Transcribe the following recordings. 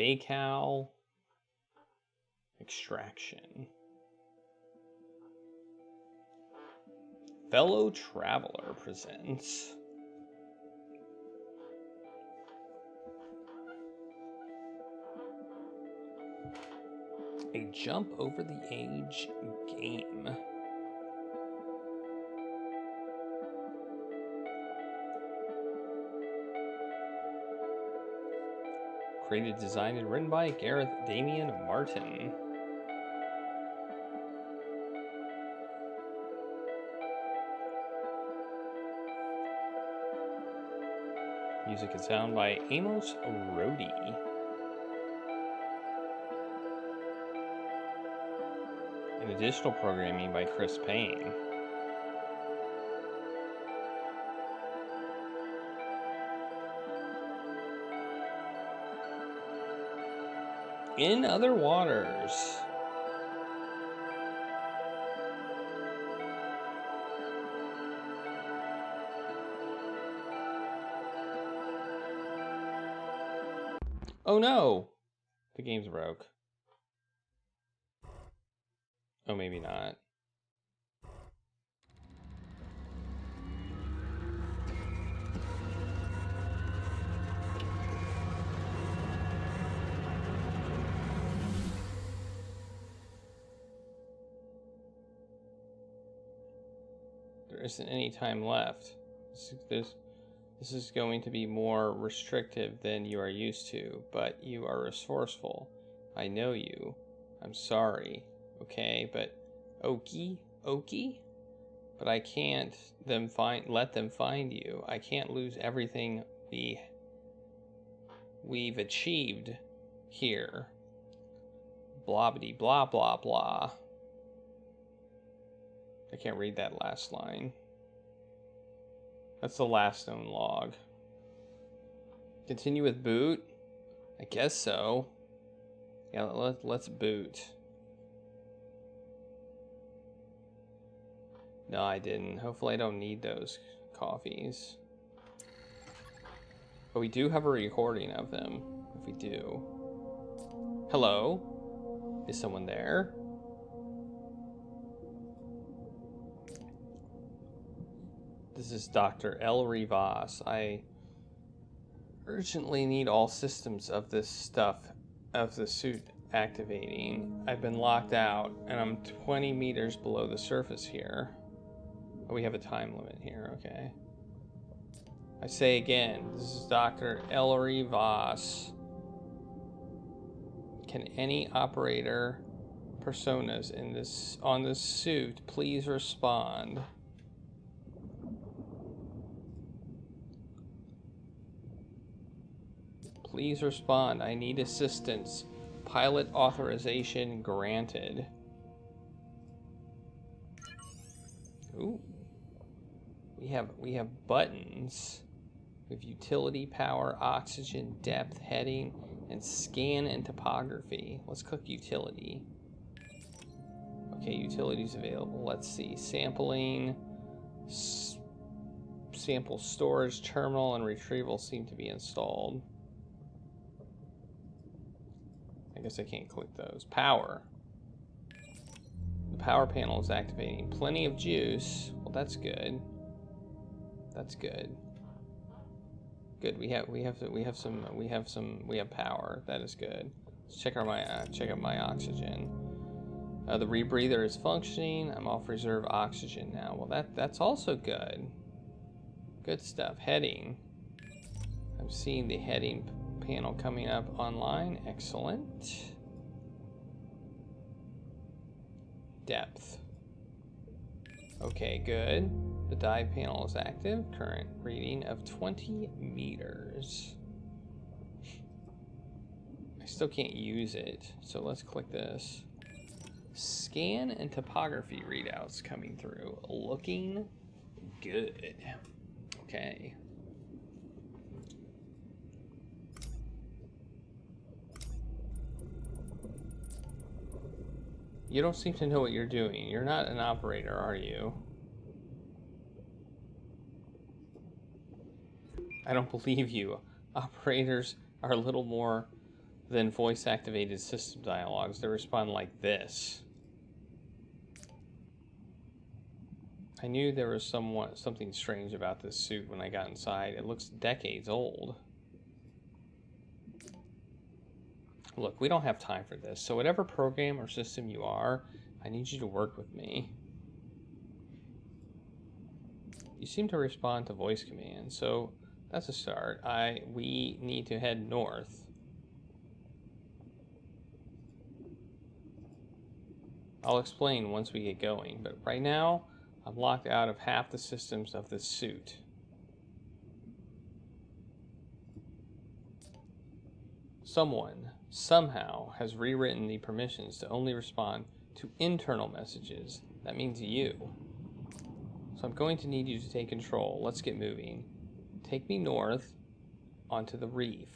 Bacal. Extraction. Fellow Traveler presents a jump over the age game. Created, designed, and written by Gareth Damian Martin. Music and sound by Amos Rohde. And additional programming by Chris Payne. In Other Waters. Oh no! The game's broke. Oh, maybe not. There isn't any time left. This is going to be more restrictive than you are used to, but you are resourceful. I know you. I'm sorry, okay? But Okie? But I can't let them find you. I can't lose everything we've achieved here. Blobbity blah blah blah. I can't read that last line. That's the last known log. Continue with boot? I guess so. Yeah, let's boot. No, I didn't. Hopefully I don't need those coffees. But we do have a recording of them, if we do. Hello? Is someone there? This is Dr. L. Rivas. I urgently need all systems of this stuff, of the suit activating. I've been locked out, and I'm 20 meters below the surface here. Oh, we have a time limit here, okay. I say again, this is Dr. L. Rivas. Can any operator personas on this suit please respond? Please respond. I need assistance. Pilot authorization granted. Ooh. We have buttons with utility, power, oxygen, depth, heading, and scan and topography. Let's click utility. Okay, utilities available. Let's see. Sampling, sample storage, terminal, and retrieval seem to be installed. I guess I can't click those. Power. The power panel is activating. Plenty of juice. Well, that's good. That's good. Good. We have power. That is good. Let's check out my oxygen. The rebreather is functioning. I'm off reserve oxygen now. Well, that's also good. Good stuff. Heading. I'm seeing the heading panel coming up online. Excellent. Depth. Okay, good. The dive panel is active. Current reading of 20 meters. I still can't use it, so let's click this. Scan and topography readouts coming through. Looking good. Okay. You don't seem to know what you're doing. You're not an operator, are you? I don't believe you. Operators are a little more than voice-activated system dialogues. They respond like this. I knew there was something strange about this suit when I got inside. It looks decades old. Look, we don't have time for this, so whatever program or system you are, I need you to work with me. You seem to respond to voice commands, so that's a start. We need to head north. I'll explain once we get going, but right now, I'm locked out of half the systems of this suit. Someone, somehow, has rewritten the permissions to only respond to internal messages. That means you. So I'm going to need you to take control. Let's get moving. Take me north onto the reef.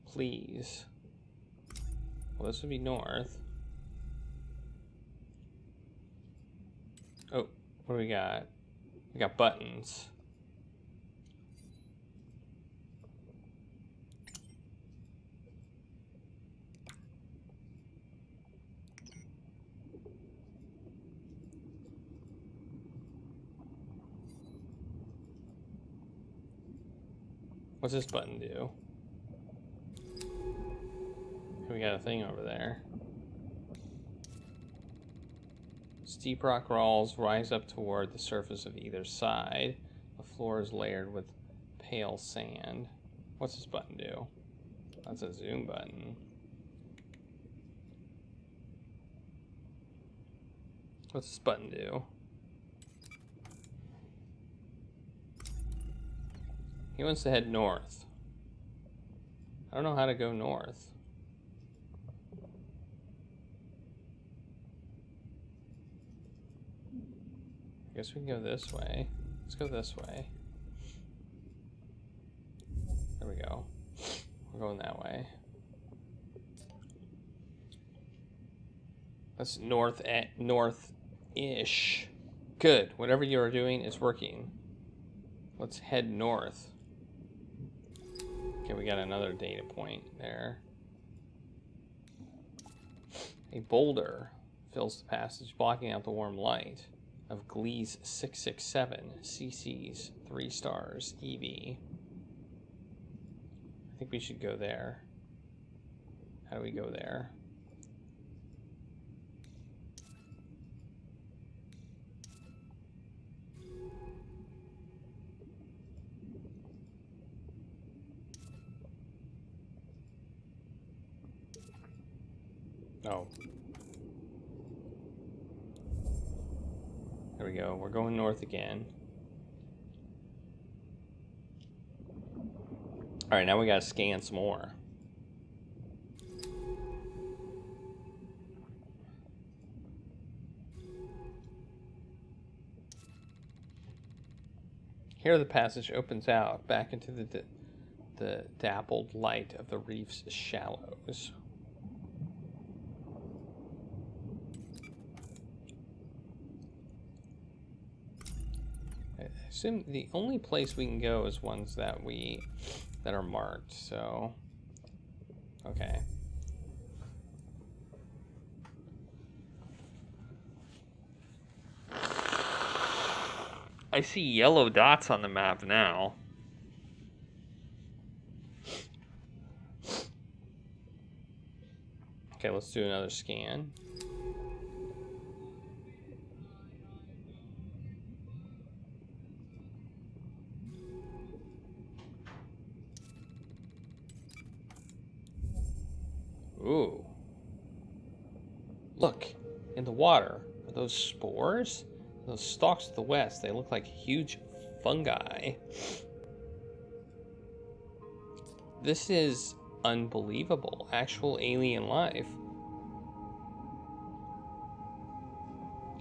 Please. Well, this would be north. Oh, what do we got? We got buttons. What's this button do? We got a thing over there. Steep rock walls rise up toward the surface of either side. The floor is layered with pale sand. What's this button do? That's a zoom button. What's this button do? He wants to head north. I don't know how to go north. I guess we can go this way. Let's go this way. There we go. We're going that way. That's north-ish. Good. Whatever you are doing is working. Let's head north. Okay, we got another data point there. A boulder fills the passage, blocking out the warm light of Glee's 667, CC's 3 stars, EV. I think we should go there. How do we go there? Oh. There we go. We're going north again. Alright, now we gotta scan some more. Here the passage opens out back into the dappled light of the reef's shallows. I assume the only place we can go is ones that are marked, so okay. I see yellow dots on the map now. Okay, let's do another scan. Ooh. Look, in the water. Are those spores? Those stalks to the west, they look like huge fungi. This is unbelievable. Actual alien life.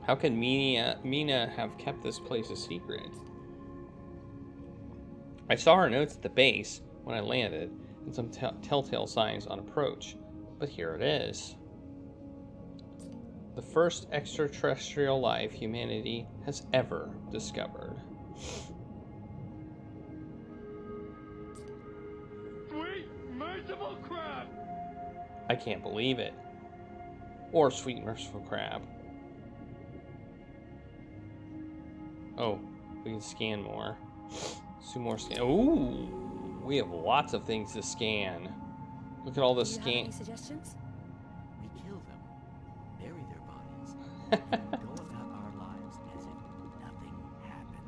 How could Mina have kept this place a secret? I saw her notes at the base when I landed, and some telltale signs on approach. But here it is. The first extraterrestrial life humanity has ever discovered. merciful crab! I can't believe it. Or sweet merciful crab. Oh, we can scan more. Some more scan. Ooh, we have lots of things to scan. Look at all the Do you have any suggestions? We kill them, bury their bodies, and go about our lives as if nothing happened.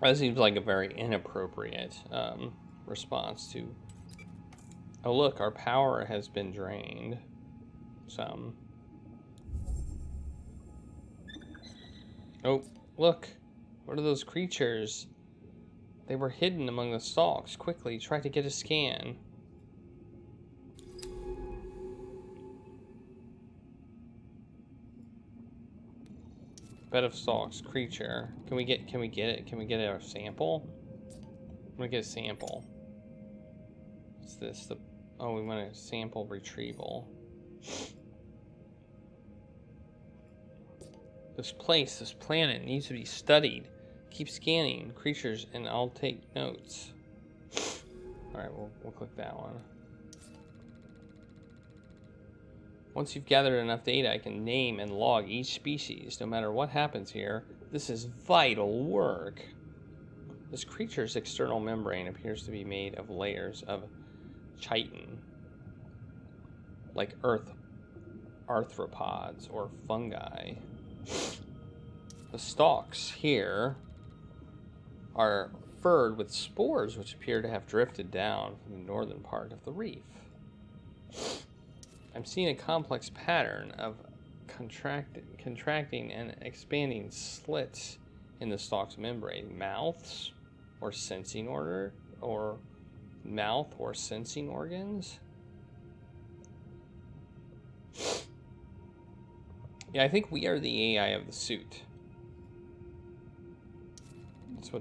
That seems like a very inappropriate response to. Oh, look, our power has been drained. Some. Oh, look. What are those creatures? They were hidden among the stalks. Quickly, try to get a scan. Bed of stalks, creature. Can we get it? Can we get a sample? I'm gonna get a sample. What's this? Oh, we want a sample retrieval. This planet needs to be studied. Keep scanning creatures and I'll take notes. Alright, we'll click that one. Once you've gathered enough data, I can name and log each species. No matter what happens here, this is vital work. This creature's external membrane appears to be made of layers of chitin, like arthropods or fungi. The stalks here are furred with spores which appear to have drifted down from the northern part of the reef. I'm seeing a complex pattern of contracting and expanding slits in the stalk's membrane. Mouths or sensing organs. Yeah, I think we are the AI of the suit.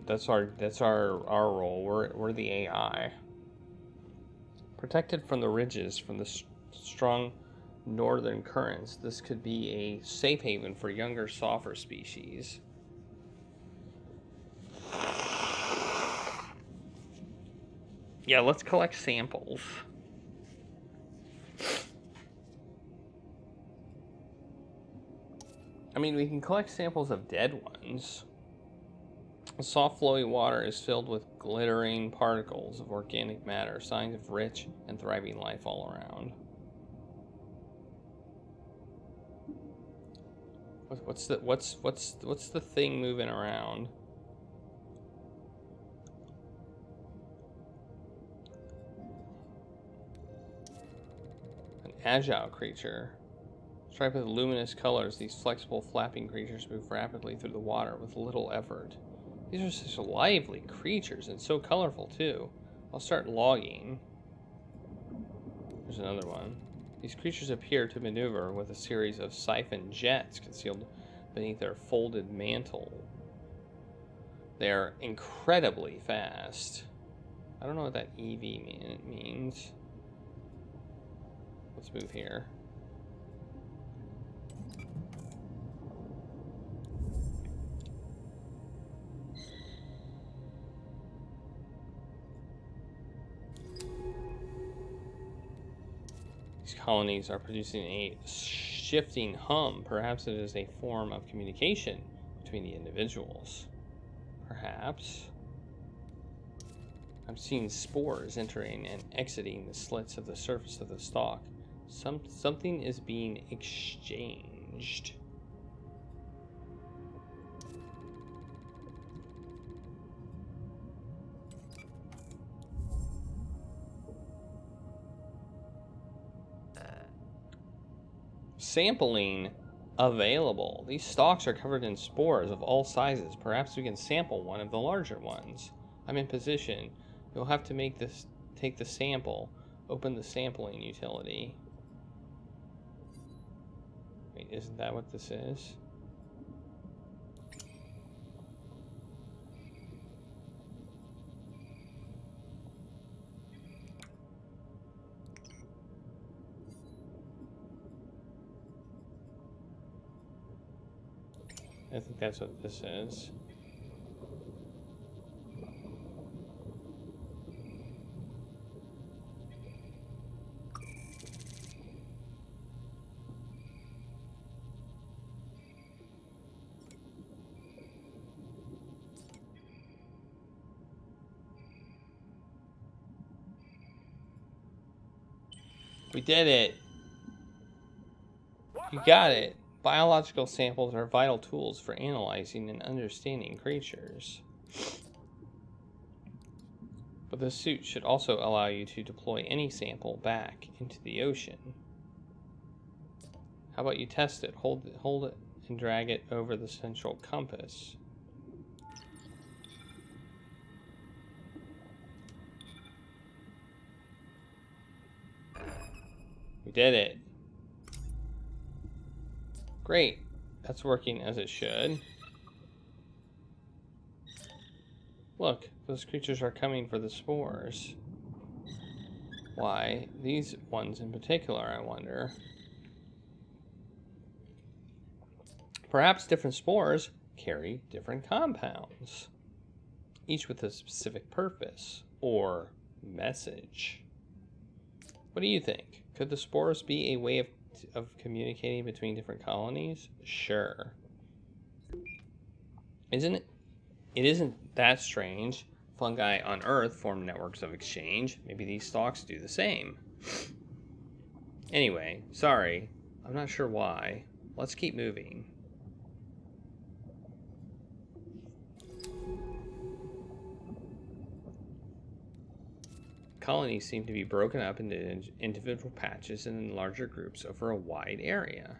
That's our role. We're the AI. Protected from the ridges from the strong northern currents, this could be a safe haven for younger, softer species. Yeah, let's collect samples. I mean, we can collect samples of dead ones. The soft, flowy water is filled with glittering particles of organic matter, signs of rich and thriving life all around. What's the thing moving around? An agile creature. Striped with luminous colors, these flexible, flapping creatures move rapidly through the water with little effort. These are such lively creatures and so colorful too. I'll start logging. There's another one. These creatures appear to maneuver with a series of siphon jets concealed beneath their folded mantle. They are incredibly fast. I don't know what that EV means. Let's move here. These colonies are producing a shifting hum. Perhaps it is a form of communication between the individuals. Perhaps. I'm seeing spores entering and exiting the slits of the surface of the stalk. Something is being exchanged. Sampling available. These stalks are covered in spores of all sizes. Perhaps we can sample one of the larger ones. I'm in position. You'll have to take the sample. Open the sampling utility. Wait, isn't that what this is? I think that's what this is. We did it. You got it. Biological samples are vital tools for analyzing and understanding creatures. But the suit should also allow you to deploy any sample back into the ocean. How about you test it? Hold it and drag it over the central compass. We did it. Great. That's working as it should. Look, those creatures are coming for the spores. Why? These ones in particular, I wonder. Perhaps different spores carry different compounds, each with a specific purpose or message. What do you think? Could the spores be a way of communicating between different colonies? Sure. Isn't it? It isn't that strange. Fungi on Earth form networks of exchange. Maybe these stalks do the same. Anyway, sorry. I'm not sure why. Let's keep moving. Colonies seem to be broken up into individual patches and in larger groups over a wide area.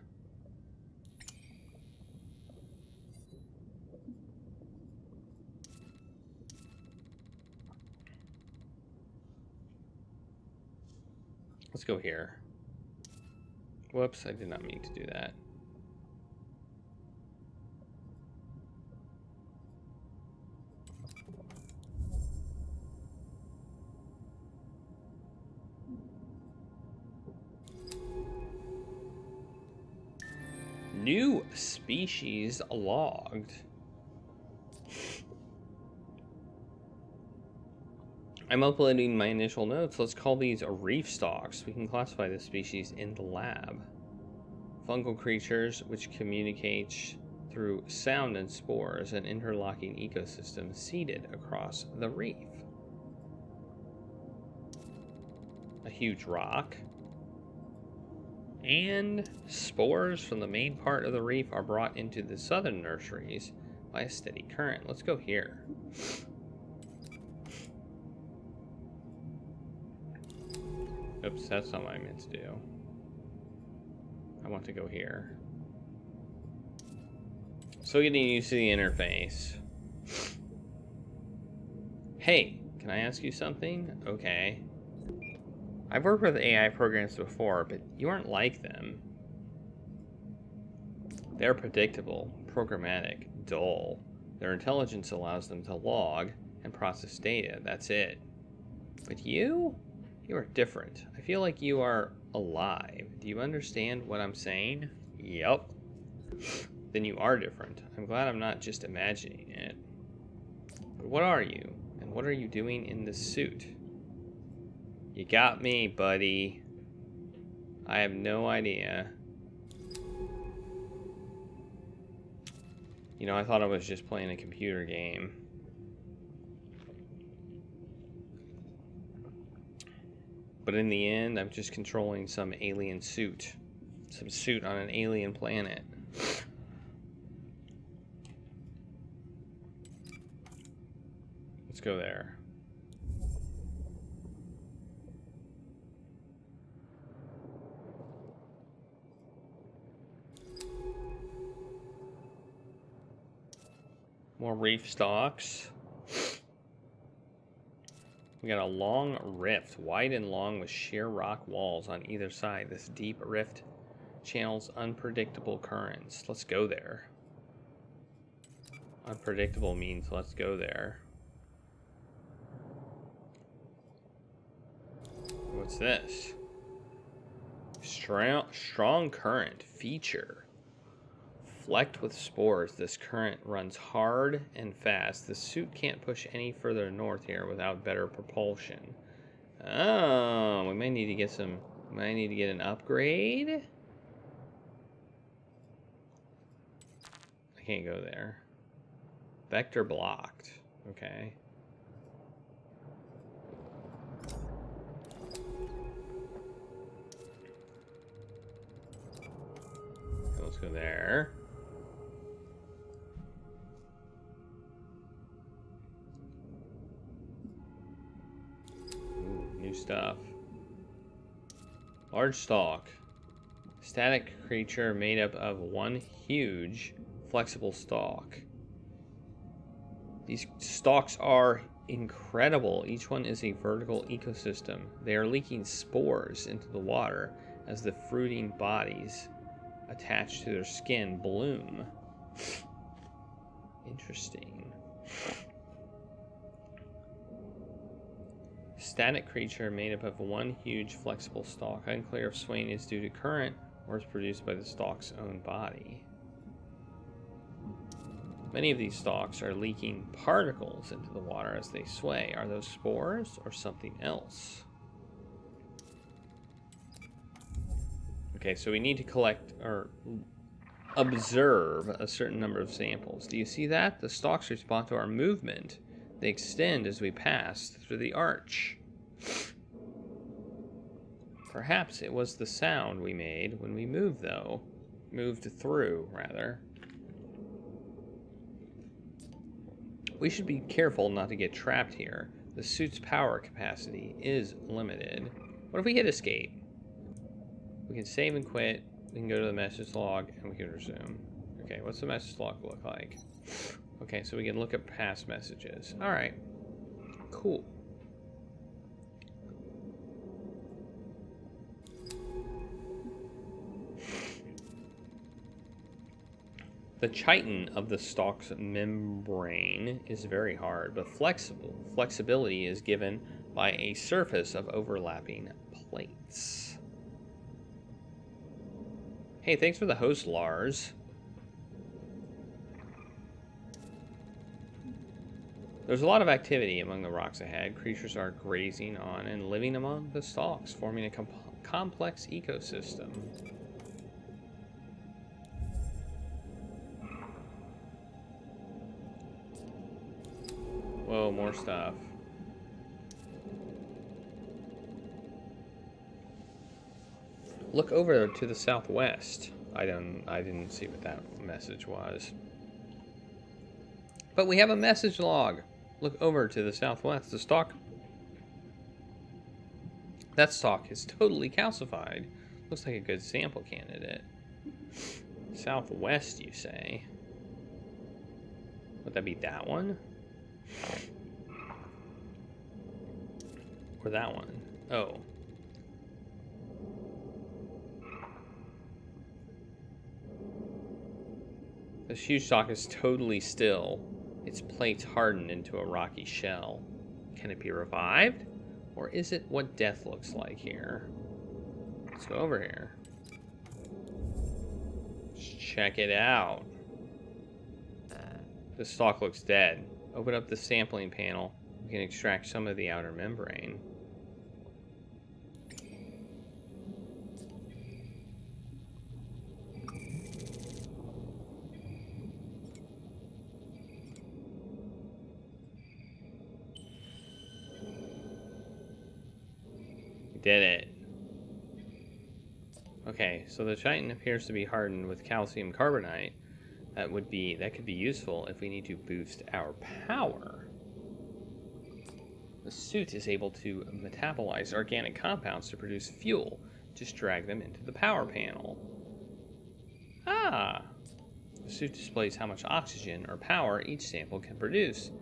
Let's go here. Whoops, I did not mean to do that. New species logged. I'm uploading my initial notes. Let's call these reef stalks. We can classify this species in the lab. Fungal creatures which communicate through sound and spores, an interlocking ecosystem seeded across the reef. A huge rock. And spores from the main part of the reef are brought into the southern nurseries by a steady current. Let's go here. Oops, that's not what I meant to do. I want to go here. So getting used to the interface. Hey, can I ask you something? Okay. I've worked with AI programs before, but you aren't like them. They're predictable, programmatic, dull. Their intelligence allows them to log and process data. That's it. But you are different. I feel like you are alive. Do you understand what I'm saying? Yup. Then you are different. I'm glad I'm not just imagining it. But what are you? And what are you doing in this suit? You got me, buddy. I have no idea. You know, I thought I was just playing a computer game. But in the end, I'm just controlling some alien suit. Some suit on an alien planet. Let's go there. More reef stalks. We got a long rift, wide and long with sheer rock walls on either side. This deep rift channels unpredictable currents. Let's go there. Unpredictable means let's go there. What's this? Strong current feature. Flecked with spores, this current runs hard and fast. The suit can't push any further north here without better propulsion. Oh, we might need to get an upgrade. I can't go there. Vector blocked. Okay. let's go there. Ooh, new stuff. Large stalk. Static creature made up of one huge, flexible stalk. These stalks are incredible. Each one is a vertical ecosystem. They are leaking spores into the water as the fruiting bodies attached to their skin bloom. Interesting. Static creature made up of one huge flexible stalk. Unclear if swaying is due to current or is produced by the stalk's own body. Many of these stalks are leaking particles into the water as they sway. Are those spores or something else? Okay, so we need to collect or observe a certain number of samples. Do you see that? The stalks respond to our movement. They extend as we pass through the arch. Perhaps it was the sound we made when we moved, though. Moved through, rather. We should be careful not to get trapped here. The suit's power capacity is limited. What if we hit escape? We can save and quit. We can go to the message log and we can resume. Okay, what's the message log look like? Okay, so we can look at past messages. Alright. Cool. The chitin of the stalk's membrane is very hard, but flexible. Flexibility is given by a surface of overlapping plates. Hey, thanks for the host, Lars. There's a lot of activity among the rocks ahead. Creatures are grazing on and living among the stalks, forming a complex ecosystem. Whoa, more stuff. Look over to the southwest. I didn't see what that message was. But we have a message log. Look over to the southwest. The stalk. That stalk is totally calcified. Looks like a good sample candidate. Southwest, you say? Would that be that one? Or that one? Oh. This huge stalk is totally still. Its plates hardened into a rocky shell. Can it be revived? Or is it what death looks like here? Let's go over here. Let's check it out. The stalk looks dead. Open up the sampling panel. We can extract some of the outer membrane. We did it. Okay, so the chitin appears to be hardened with calcium carbonate. That could be useful if we need to boost our power. The suit is able to metabolize organic compounds to produce fuel. Just drag them into the power panel. Ah! The suit displays how much oxygen or power each sample can produce.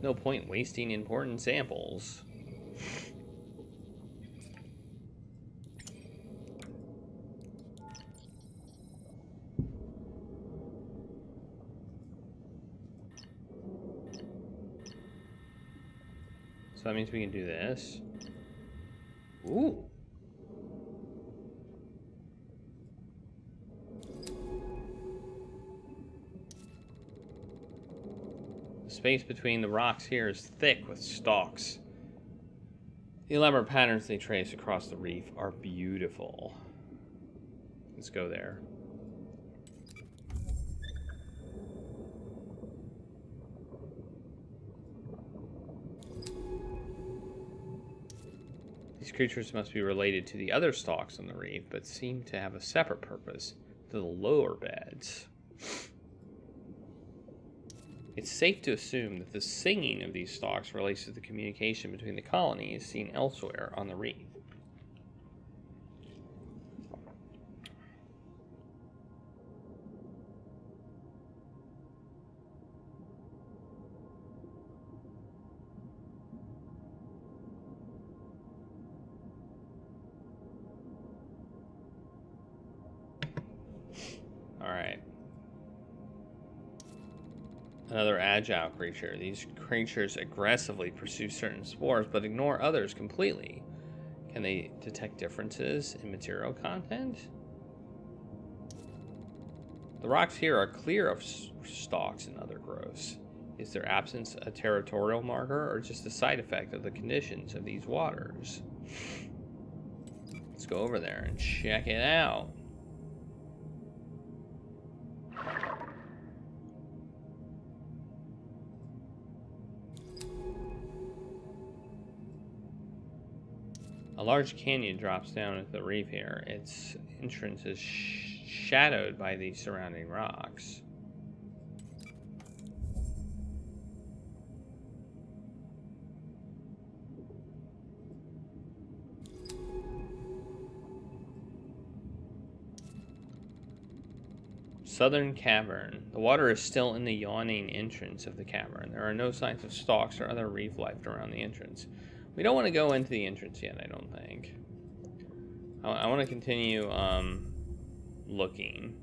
No point wasting important samples. So that means we can do this. Ooh. The space between the rocks here is thick with stalks. The elaborate patterns they trace across the reef are beautiful. Let's go there. These creatures must be related to the other stalks on the reef, but seem to have a separate purpose. to the lower beds. It's safe to assume that the singing of these stalks relates to the communication between the colonies seen elsewhere on the reef. Alright. Another agile creature. These creatures aggressively pursue certain spores, but ignore others completely. Can they detect differences in material content? The rocks here are clear of stalks and other growths. Is their absence a territorial marker, or just a side effect of the conditions of these waters? Let's go over there and check it out. A large canyon drops down into the reef here. Its entrance is shadowed by the surrounding rocks. Southern Cavern. The water is still in the yawning entrance of the cavern. There are no signs of stalks or other reef life around the entrance. We don't want to go into the entrance yet, I don't think. I want to continue looking.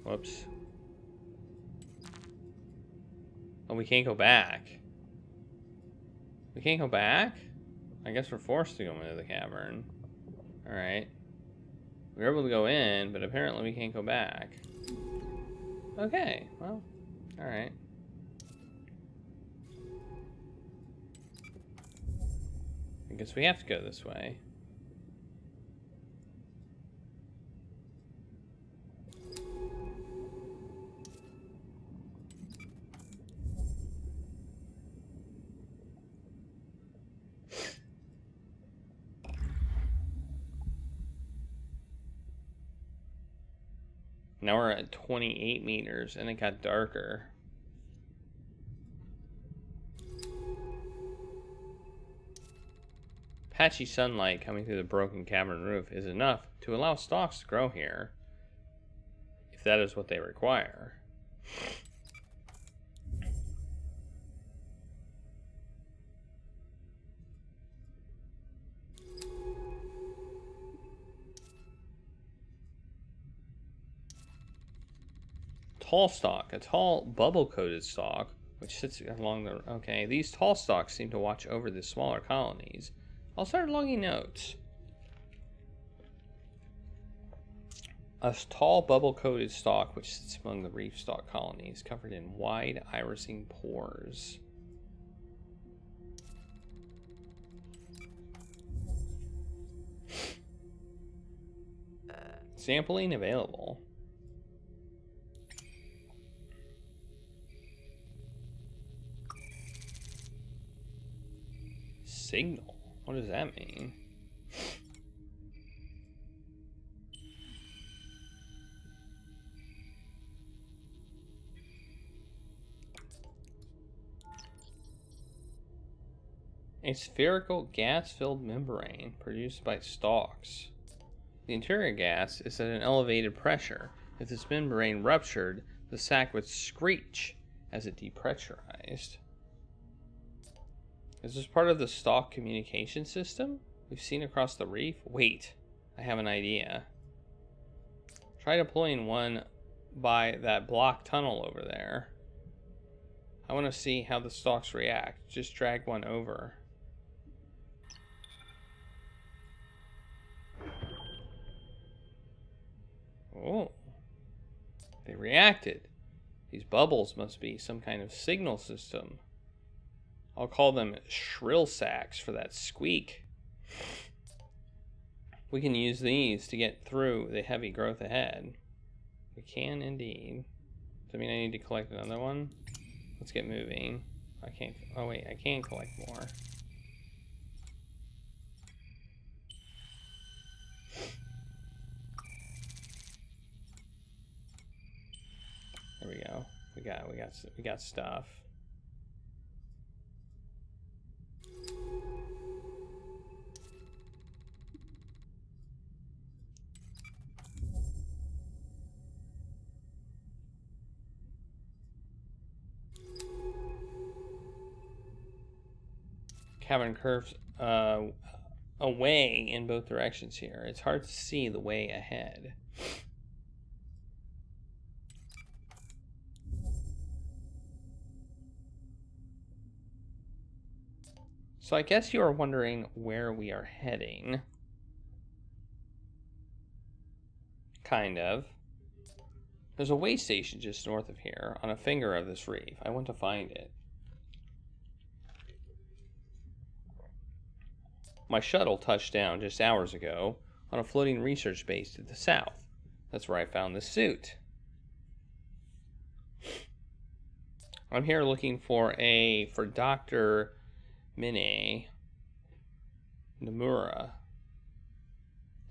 Whoops. Oh, we can't go back. We can't go back? I guess we're forced to go into the cavern. Alright. We were able to go in, but apparently we can't go back. Okay, well, alright. I guess we have to go this way. Now we're at 28 meters, and it got darker. Patchy sunlight coming through the broken cavern roof is enough to allow stalks to grow here, if that is what they require. Tall stalk, a tall bubble-coated stalk, which sits along the... Okay, these tall stalks seem to watch over the smaller colonies. I'll start logging notes. A tall bubble-coated stalk which sits among the reef stalk colonies, covered in wide irising pores. Sampling available. Signal? What does that mean? A spherical gas-filled membrane produced by stalks. The interior gas is at an elevated pressure. If this membrane ruptured, the sac would screech as it depressurized. Is this part of the stalk communication system we've seen across the reef? Wait, I have an idea. Try deploying one by that block tunnel over there. I want to see how the stalks react. Just drag one over. Oh, they reacted. These bubbles must be some kind of signal system. I'll call them shrill sacs for that squeak. We can use these to get through the heavy growth ahead. We can indeed. Does that mean I need to collect another one? Let's get moving. I can't. Oh wait, I can collect more. There we go. We got stuff. Cavern curves away in both directions here. It's hard to see the way ahead. So I guess you are wondering where we are heading. Kind of. There's a way station just north of here, on a finger of this reef. I want to find it. My shuttle touched down just hours ago on a floating research base to the south. That's where I found this suit. I'm here looking for Dr. Mine Nomura.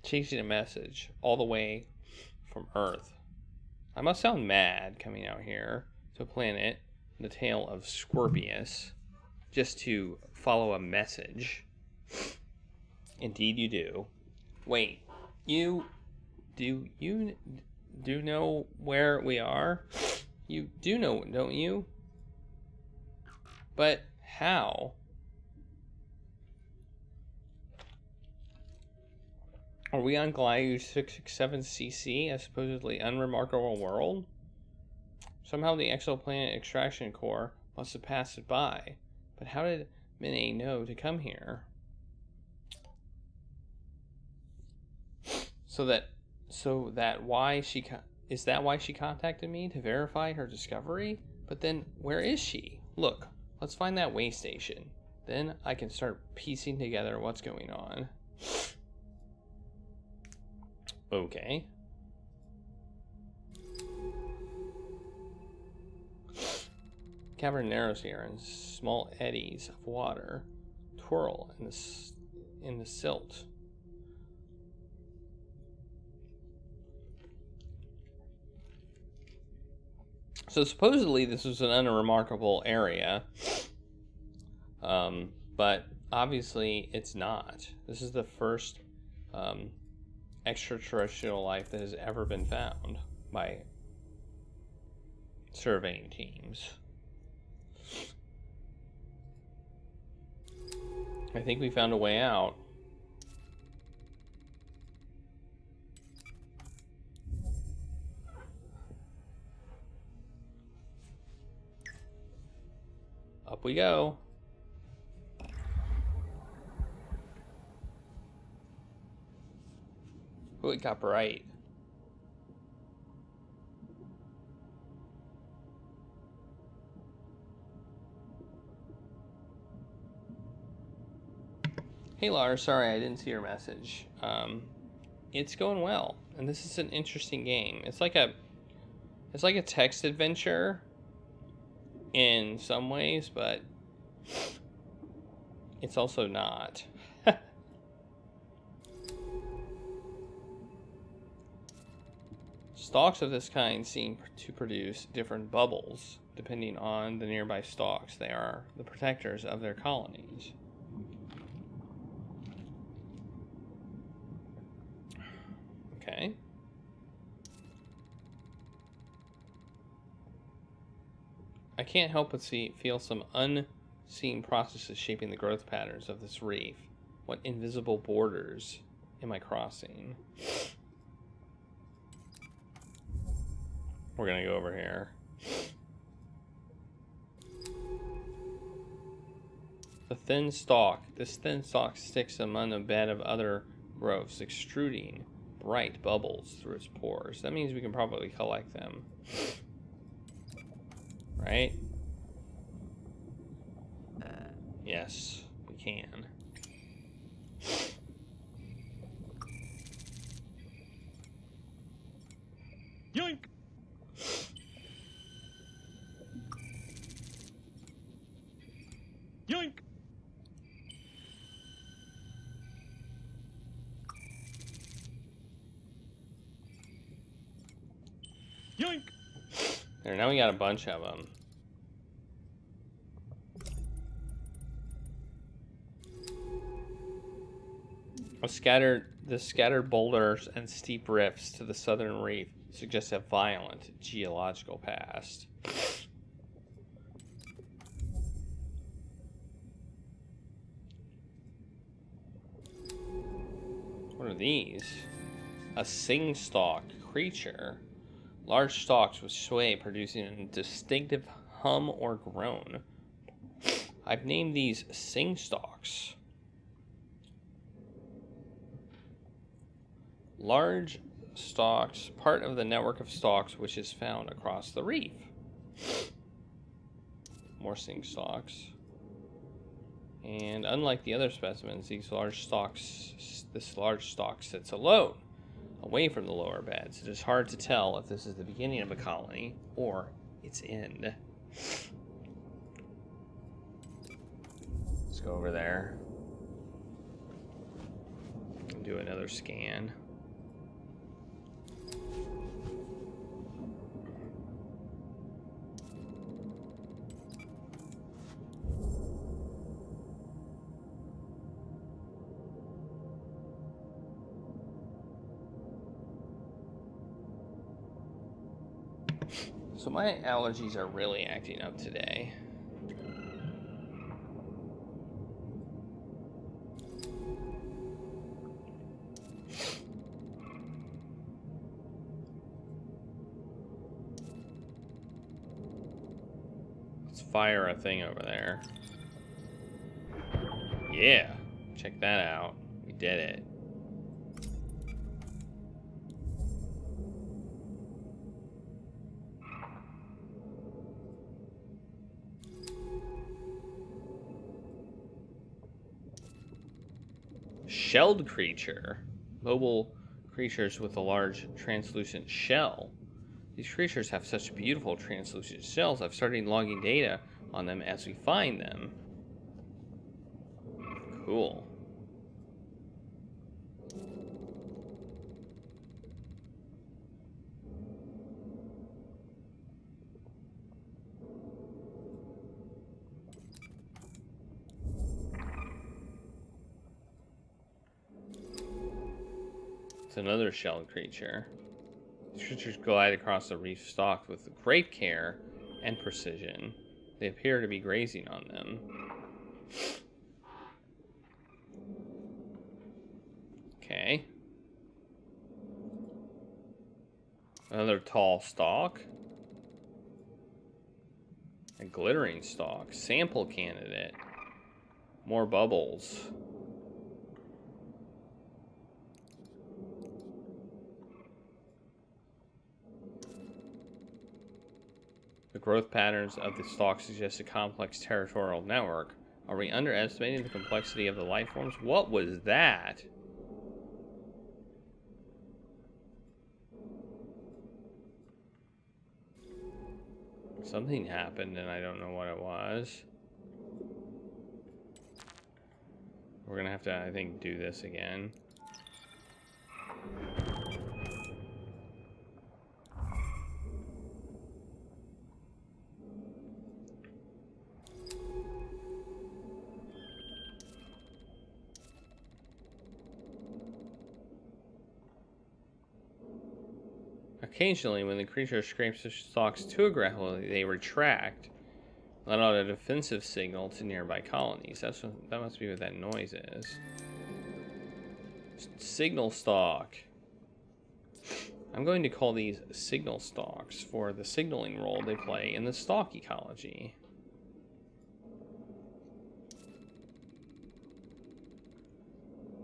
Chasing a message all the way from Earth. I must sound mad coming out here to a planet in the tail of Scorpius just to follow a message. Indeed you do. Wait, you know where we are? You do know, don't you? But how? Are we on Glyu 667cc, a supposedly unremarkable world? Somehow the exoplanet extraction core must have passed it by. But how did Mine know to come here? Is that why she contacted me to verify her discovery? But then where is she? Look, let's find that way station. Then I can start piecing together what's going on. Okay. Cavern narrows here, and small eddies of water twirl in the silt. So supposedly this was an unremarkable area, but obviously it's not. This is the first extraterrestrial life that has ever been found by surveying teams. I think we found a way out. Up we go. Oh, it got bright. Hey Lars, sorry I didn't see your message. It's going well, and this is an interesting game. It's like a text adventure in some ways, but it's also not. Stalks of this kind seem to produce different bubbles depending on the nearby stalks. They are the protectors of their colonies. Okay. I can't help but feel some unseen processes shaping the growth patterns of this reef. What invisible borders am I crossing? We're gonna go over here. This thin stalk sticks among a bed of other growths, extruding bright bubbles through its pores. That means we can probably collect them. Right? Yes, we can. Yoink! Yoink! There, now we got a bunch of them. The scattered boulders and steep rifts to the southern reef suggest a violent geological past. What are these? A sing-stalk creature. Large stalks which sway, producing a distinctive hum or groan. I've named these sing-stalks. Large stalks, part of the network of stalks which is found across the reef. More sing-stalks. And unlike the other specimens, this large stalk sits alone, away from the lower beds. It is hard to tell if this is the beginning of a colony or its end. Let's go over there and do another scan. So my allergies are really acting up today. Let's fire a thing over there. Yeah, check that out. We did it. Shelled creature. Mobile creatures with a large translucent shell. These creatures have such beautiful translucent shells. I've started logging data on them as we find them. Cool. It's another shelled creature. These creatures glide across the reef stalk with great care and precision. They appear to be grazing on them. Okay. Another tall stalk. A glittering stalk. Sample candidate. More bubbles. The growth patterns of the stalk suggest a complex territorial network. Are we underestimating the complexity of the life forms? What was that? Something happened and I don't know what it was. We're gonna have to, I think, do this again. Occasionally, when the creature scrapes the stalks too aggressively, they retract, let out a defensive signal to nearby colonies. That must be what that noise is. Signal stalk. I'm going to call these signal stalks for the signaling role they play in the stalk ecology.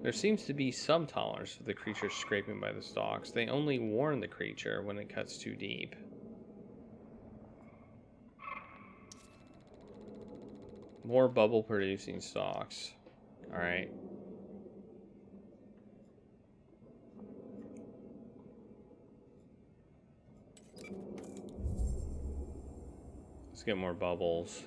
There seems to be some tolerance for the creature scraping by the stalks. They only warn the creature when it cuts too deep. More bubble-producing stalks. Alright. Let's get more bubbles.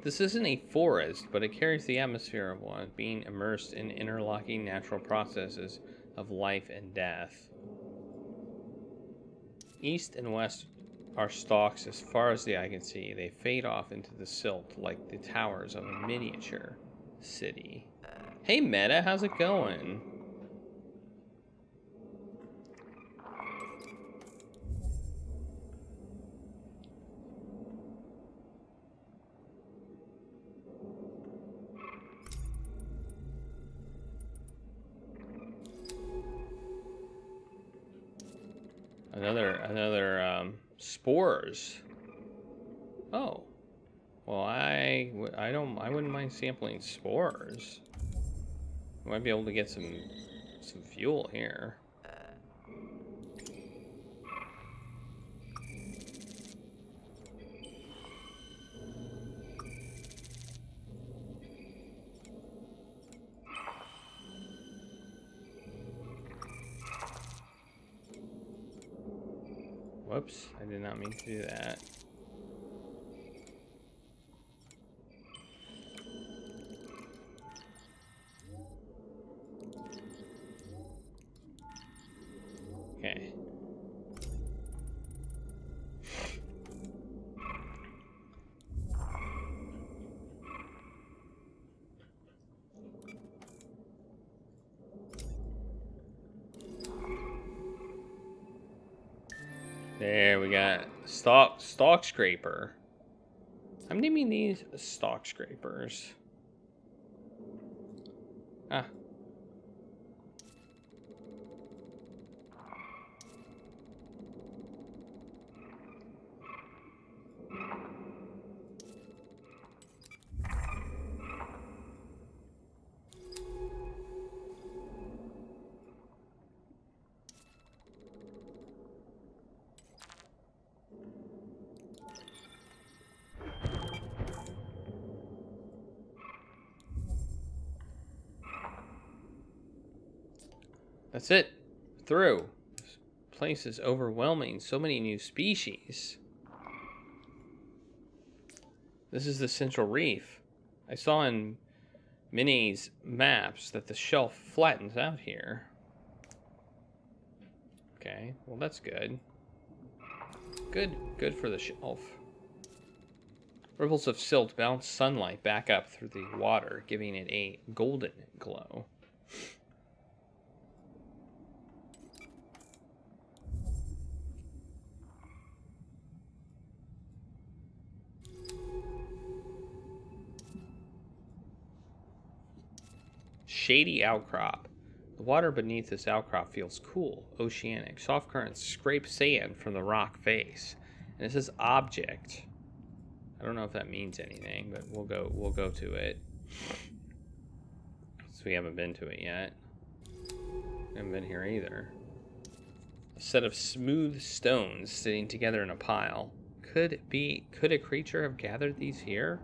This isn't a forest, but it carries the atmosphere of one, being immersed in interlocking natural processes of life and death. East and west are stalks as far as the eye can see. They fade off into the silt like the towers of a miniature city. Hey Meta, how's it going? Another spores. Oh, well, I wouldn't mind sampling spores. I might be able to get some fuel here. Whoops, I did not mean to do that. Okay. There we got stalk scraper. I'm naming these stalk scrapers. Ah. That's it. Through. This place is overwhelming. So many new species. This is the Central Reef. I saw in Minnie's maps that the shelf flattens out here. Okay, well that's good. Good for the shelf. Ripples of silt bounce sunlight back up through the water, giving it a golden glow. Shady outcrop. The water beneath this outcrop feels cool, oceanic. Soft currents scrape sand from the rock face. And it says object. I don't know if that means anything, but we'll go to it. So we haven't been to it yet. Haven't been here either. A set of smooth stones sitting together in a pile. Could a creature have gathered these here?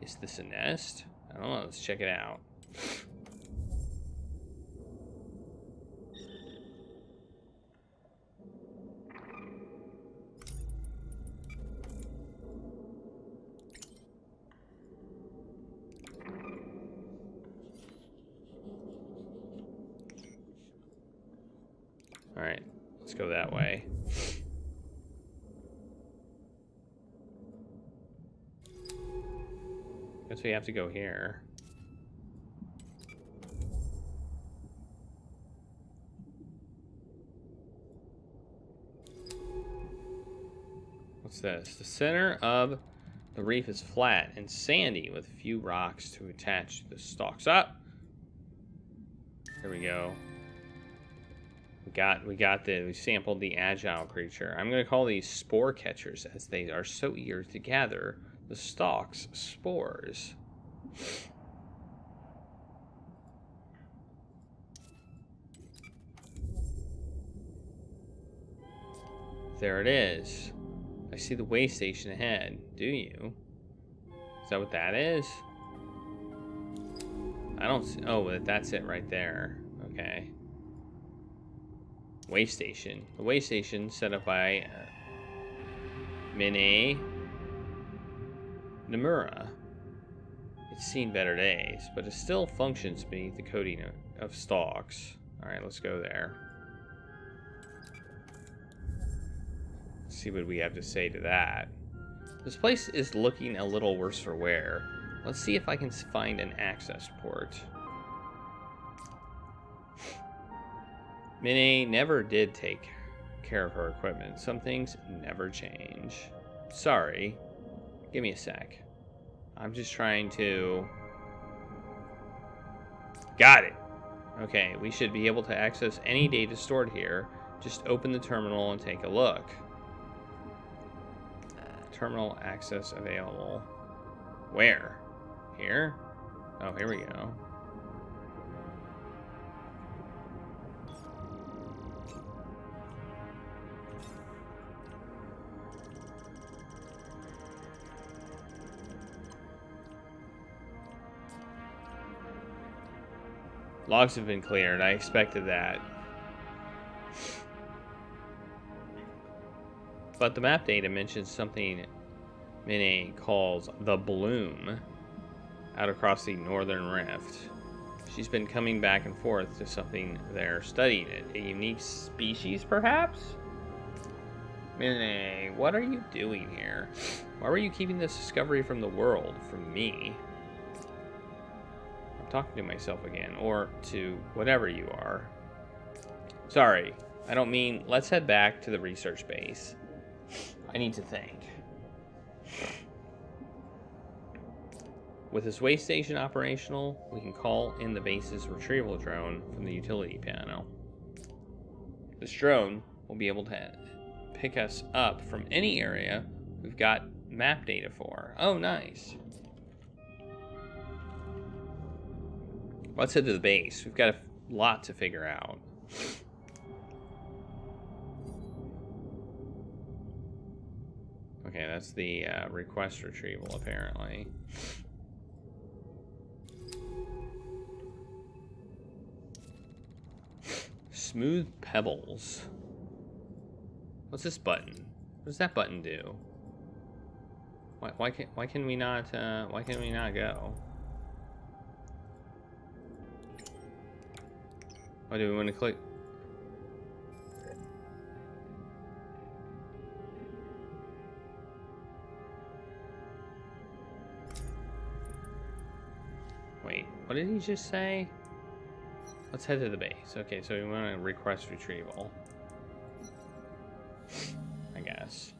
Is this a nest? I don't know, let's check it out. Alright, let's go that way. Guess we have to go here. What's this? The center of the reef is flat and sandy with few rocks to attach to the stalks. Up. Here we go. We sampled the agile creature. I'm going to call these spore catchers as they are so eager to gather the stalk's spores. There it is. I see the way station ahead. Do you? Is that what that is? I don't see. Oh, that's it right there. Okay. Way station. The way station set up by Mine Nomura. It's seen better days, but it still functions beneath the coating of stalks. Alright, let's go there. Let's see what we have to say to that. This place is looking a little worse for wear. Let's see if I can find an access port. Minnie never did take care of her equipment. Some things never change. Sorry. Give me a sec. I'm just trying to... Got it! Okay, we should be able to access any data stored here. Just open the terminal and take a look. Terminal access available. Where? Here? Oh, here we go. Logs have been cleared. I expected that. But the map data mentions something Minnie calls the bloom out across the northern rift. She's been coming back and forth to something there, studying it. A unique species, perhaps? Minnie, what are you doing here? Why were you keeping this discovery from the world, from me? I'm talking to myself again, or to whatever you are. Sorry, I don't mean let's head back to the research base. I need to think. With this way station operational, we can call in the base's retrieval drone from the utility panel. This drone will be able to pick us up from any area we've got map data for. Oh, nice. Let's head to the base. We've got a lot to figure out. Okay, that's the request retrieval, apparently. Smooth pebbles. What's this button? What does that button do? Why can we not go? Why do we want to click? Wait, what did he just say? Let's head to the base. Okay, so we want to request retrieval. I guess.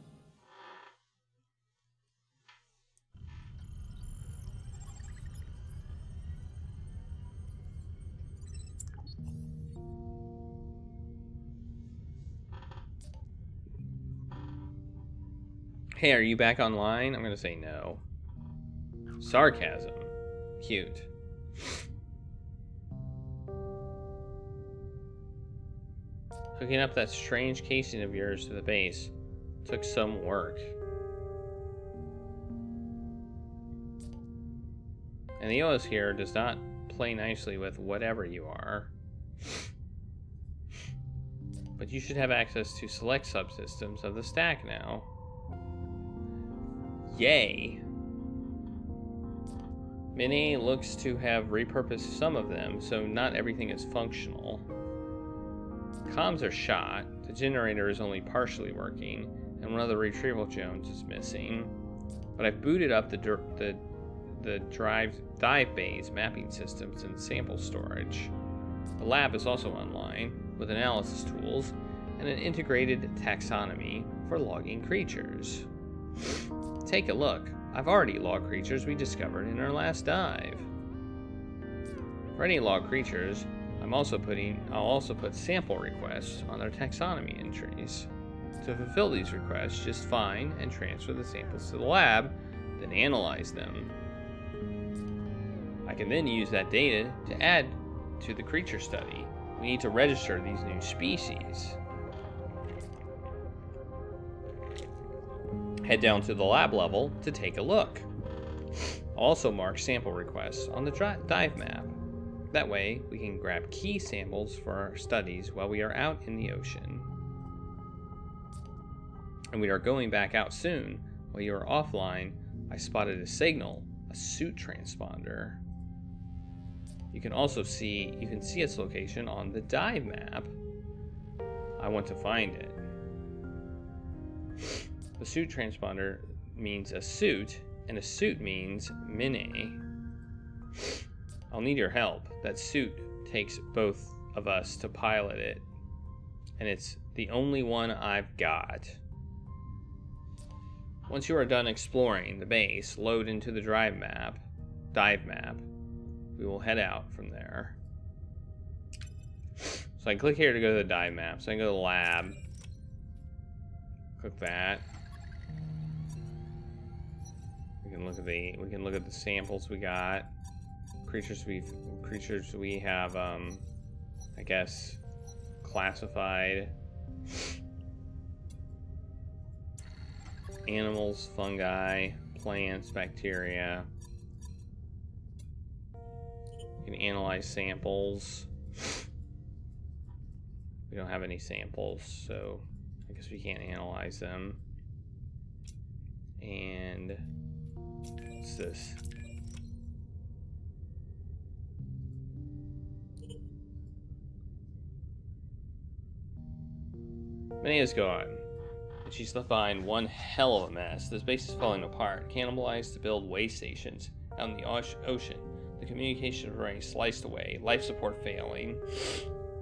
Hey, are you back online? I'm gonna say no. Sarcasm. Cute. Hooking up that strange casing of yours to the base took some work. And the OS here does not play nicely with whatever you are. But you should have access to select subsystems of the stack now. Yay! Minnie looks to have repurposed some of them, so not everything is functional. Comms are shot, the generator is only partially working, and one of the retrieval drones is missing. But I've booted up the dive bay's mapping systems and sample storage. The lab is also online, with analysis tools, and an integrated taxonomy for logging creatures. Take a look. I've already logged creatures we discovered in our last dive. For any logged creatures, I'll also put sample requests on their taxonomy entries. To fulfill these requests, just find and transfer the samples to the lab, then analyze them. I can then use that data to add to the creature study. We need to register these new species. Head down to the lab level to take a look. Also mark sample requests on the dive map. That way, we can grab key samples for our studies while we are out in the ocean. And we are going back out soon. While you are offline, I spotted a signal suit transponder. You can see its location on the dive map. I want to find it. The suit transponder means a suit, and a suit means mini. I'll need your help. That suit takes both of us to pilot it, and it's the only one I've got. Once you are done exploring the base, load into the dive map. We will head out from there. So I click here to go to the dive map. So I can go to the lab. Click that. We can look at the samples we got. Creatures we have I guess classified. Animals, fungi, plants, bacteria. You can analyze samples. We don't have any samples, so I guess we can't analyze them. And what's this? Many years gone, and she's left behind one hell of a mess. This base is falling apart, cannibalized to build way stations out in the ocean. The communication array sliced away, life support failing.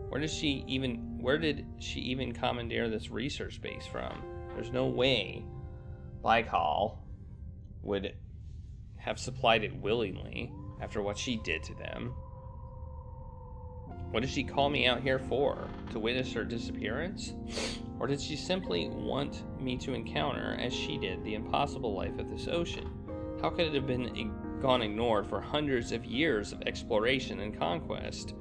Where did she even commandeer this research base from? There's no way Baikal would have supplied it willingly after what she did to them. What did she call me out here for? To witness her disappearance? Or did she simply want me to encounter, as she did, the impossible life of this ocean? How could it have gone ignored for hundreds of years of exploration and conquest?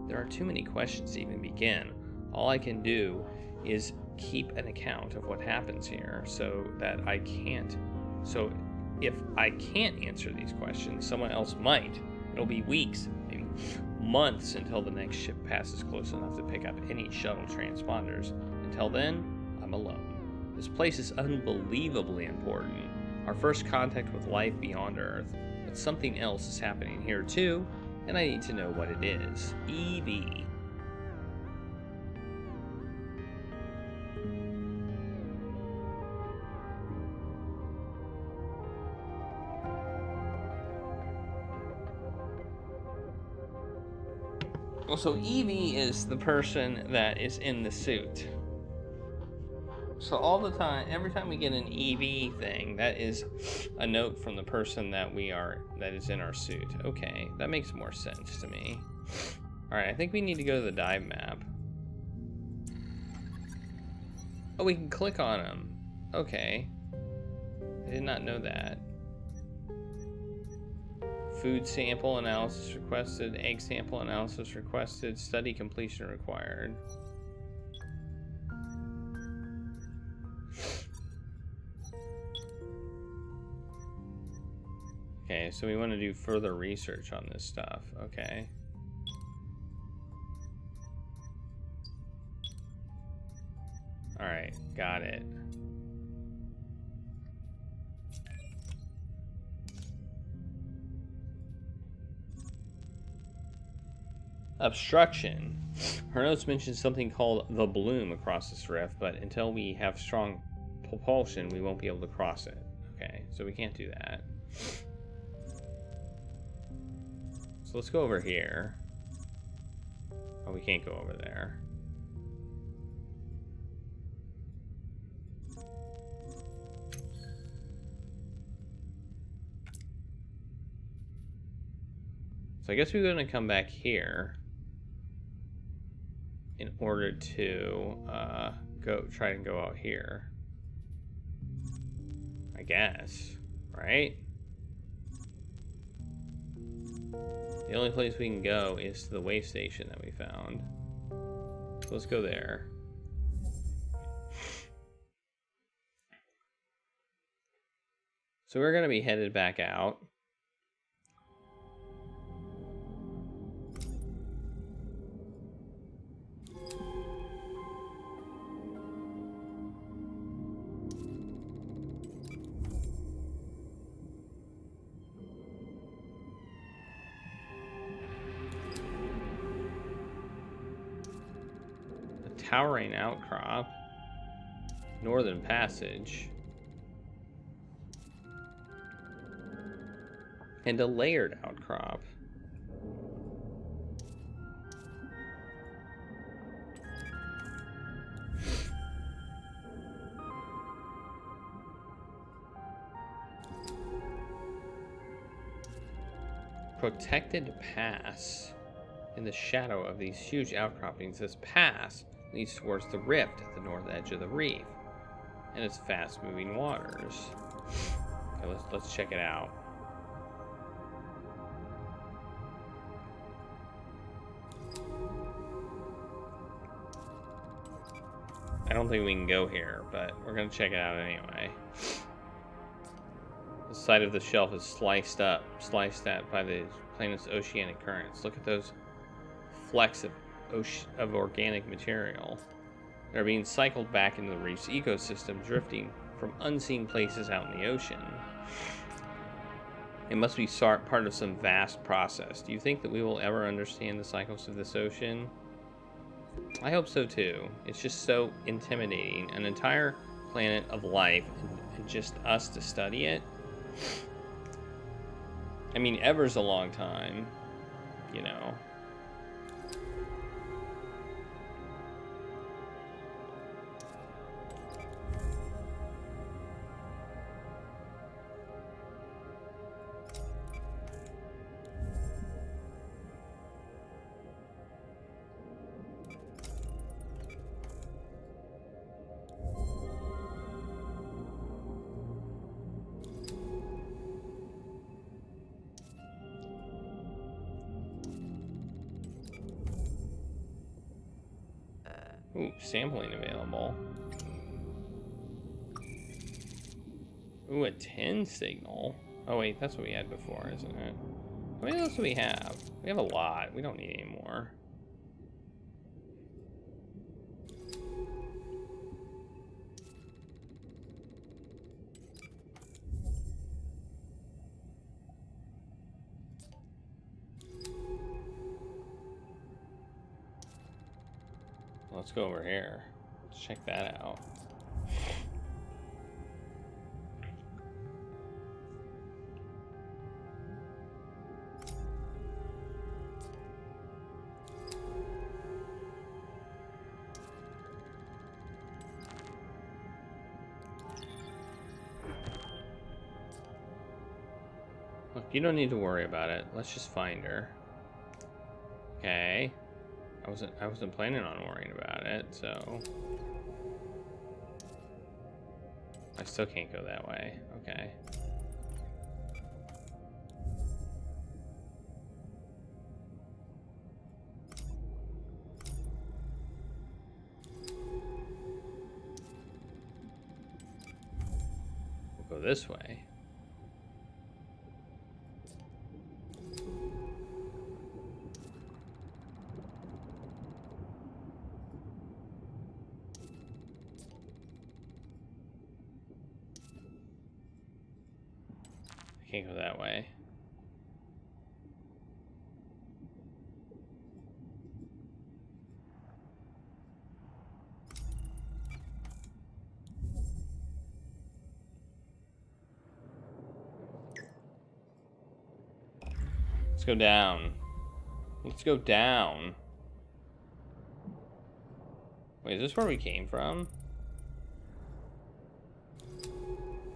There are too many questions to even begin. All I can do is keep an account of what happens here so if I can't answer these questions, someone else might. It'll be weeks, maybe months until the next ship passes close enough to pick up any shuttle transponders. Until then, I'm alone. This place is unbelievably important. Our first contact with life beyond Earth. But something else is happening here too, and I need to know what it is. EV. So Evie is the person that is in the suit. So all the time, every time we get an EV thing, that is a note from the person that is in our suit. Okay, that makes more sense to me. Alright, I think we need to go to the dive map. Oh, we can click on them. Okay. I did not know that. Food sample analysis requested. Egg sample analysis requested. Study completion required. Okay, so we want to do further research on this stuff. Okay. Alright, got it. Obstruction. Her notes mention something called the bloom across this rift, but until we have strong propulsion, we won't be able to cross it. Okay, so we can't do that. So let's go over here. Oh, we can't go over there. So I guess we're going to come back here in order to try and go out here. I guess, right? The only place we can go is to the way station that we found. So let's go there. So we're going to be headed back out. towering outcrop. Northern Passage. And a layered outcrop. Protected pass. In the shadow of these huge outcroppings, this pass leads towards the rift at the north edge of the reef and its fast-moving waters. Okay, let's check it out. I don't think we can go here, but we're gonna check it out anyway. The side of the shelf is sliced at by the planet's oceanic currents. Look at those flecks of organic material. They're being cycled back into the reef's ecosystem, drifting from unseen places out in the ocean. It must be part of some vast process. Do you think that we will ever understand the cycles of this ocean? I hope so too. It's just so intimidating. An entire planet of life and just us to study it. I mean, ever's a long time, you know. Ooh, sampling available. Ooh, a 10 signal. Oh wait, that's what we had before, isn't it? What else do we have? We have a lot. We don't need any more. Let's go over here. Let's check that out. Look, you don't need to worry about it. Let's just find her. Okay. I wasn't planning on worrying about it, so I still can't go that way. Okay. We'll go this way. Can't go that way. Let's go down. Let's go down. Wait, is this where we came from?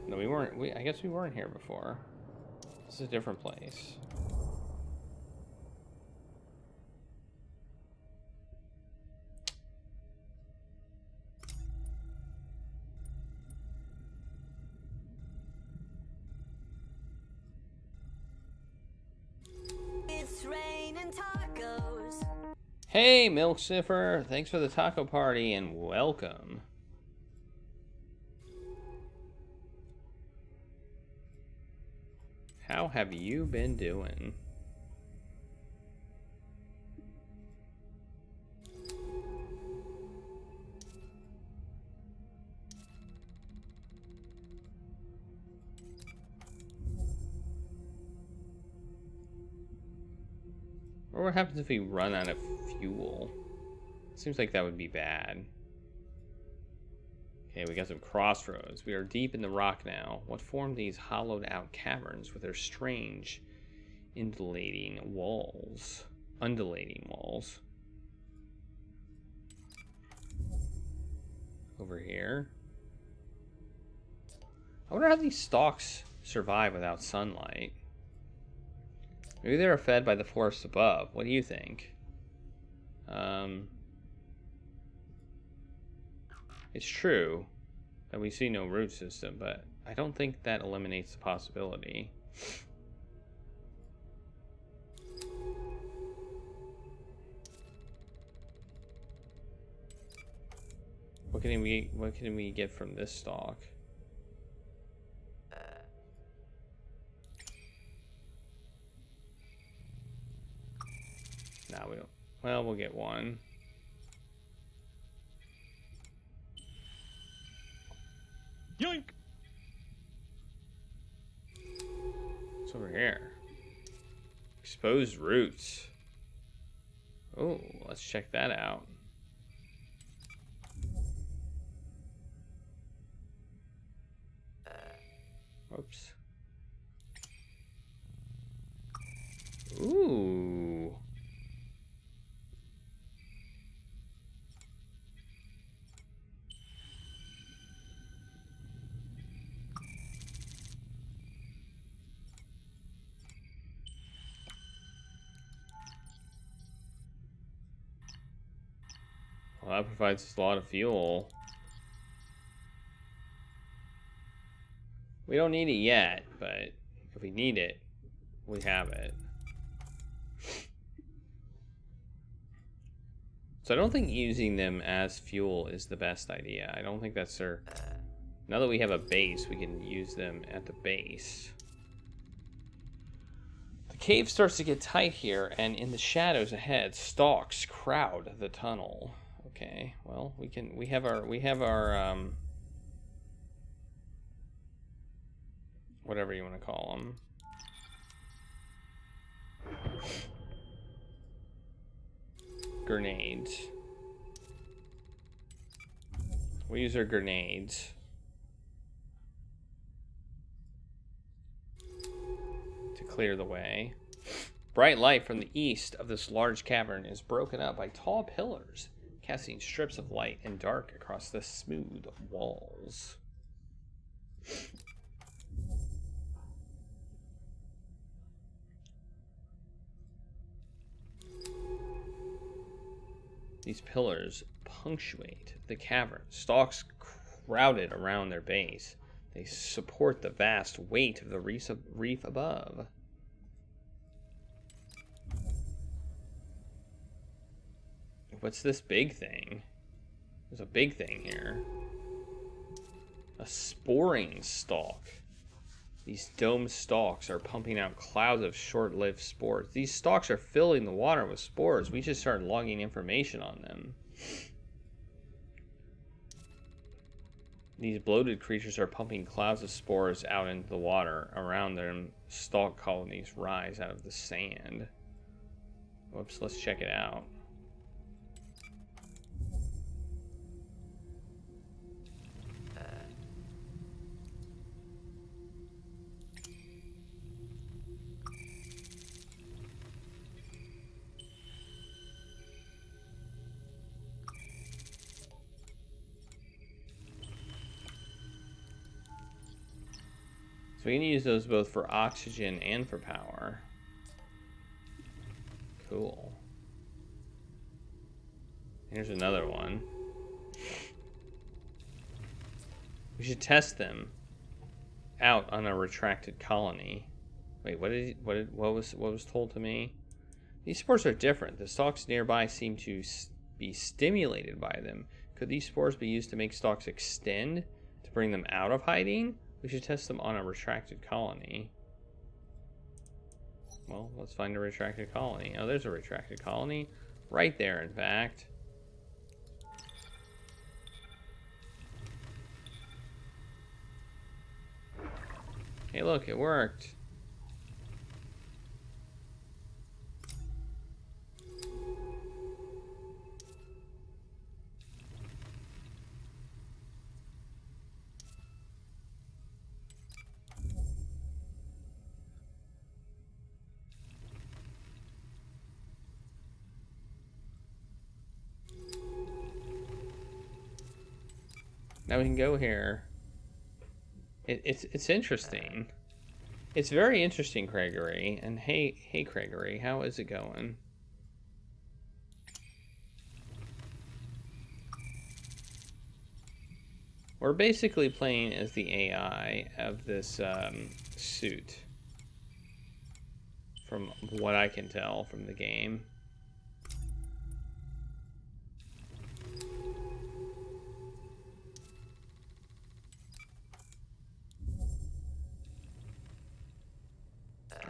No, we weren't. I guess we weren't here before. This is a different place. It's raining tacos. Hey, Milk Siffer. Thanks for the taco party and welcome. How have you been doing? Or what happens if we run out of fuel? Seems like that would be bad. Okay, we got some crossroads. We are deep in the rock now. What formed these hollowed out caverns with their strange undulating walls? Over here. I wonder how these stalks survive without sunlight. Maybe they're fed by the forest above. What do you think? It's true that we see no root system, but I don't think that eliminates the possibility. What can we get from this stalk? Nah, we don't. Well, we'll get one. Yoink! What's over here? Exposed roots. Oh, let's check that out. Oops. Ooh. Well, that provides us a lot of fuel. We don't need it yet, but if we need it, we have it. So I don't think using them as fuel is the best idea. I don't think that's their... Now that we have a base, we can use them at the base. The cave starts to get tight here, and in the shadows ahead, stalks crowd the tunnel. Okay, well, we have our whatever you want to call them. Grenades. We use our grenades to clear the way. Bright light from the east of this large cavern is broken up by tall pillars, casting strips of light and dark across the smooth walls. These pillars punctuate the cavern, stalks crowded around their base. They support the vast weight of the reef above. What's this big thing? There's a big thing here. A sporing stalk. These domed stalks are pumping out clouds of short-lived spores. These stalks are filling the water with spores. We should start logging information on them. These bloated creatures are pumping clouds of spores out into the water. Around them, stalk colonies rise out of the sand. Whoops, let's check it out. So we can use those both for oxygen and for power. Cool. Here's another one. We should test them out on a retracted colony. Wait, what was told to me? These spores are different. The stalks nearby seem to be stimulated by them. Could these spores be used to make stalks extend to bring them out of hiding? We should test them on a retracted colony. Well, let's find a retracted colony. Oh, there's a retracted colony. Right there, in fact. Hey, look, it worked. Now we can go here. It's interesting. It's very interesting, Gregory. And hey, Gregory, how is it going? We're basically playing as the AI of this suit. From what I can tell from the game.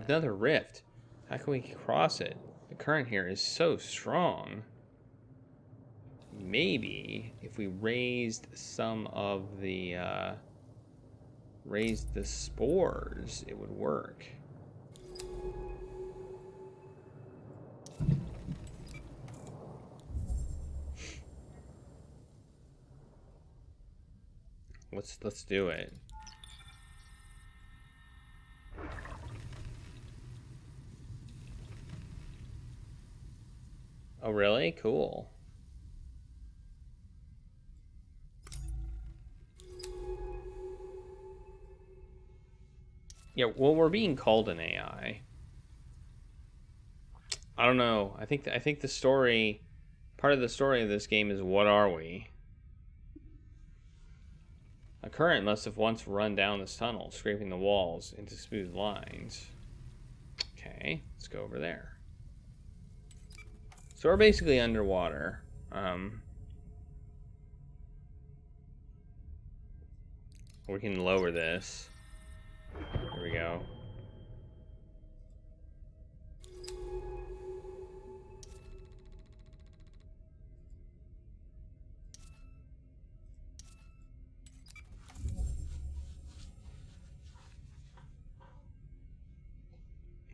Another rift. How can we cross it? The current here is so strong. Maybe if we raised some of the spores, it would work. Let's do it. Oh, really? Cool. Yeah, well, we're being called an AI. I don't know. I think the story, part of the story of this game is what are we? A current must have once run down this tunnel, scraping the walls into smooth lines. Okay, let's go over there. So we're basically underwater. We can lower this. There we go.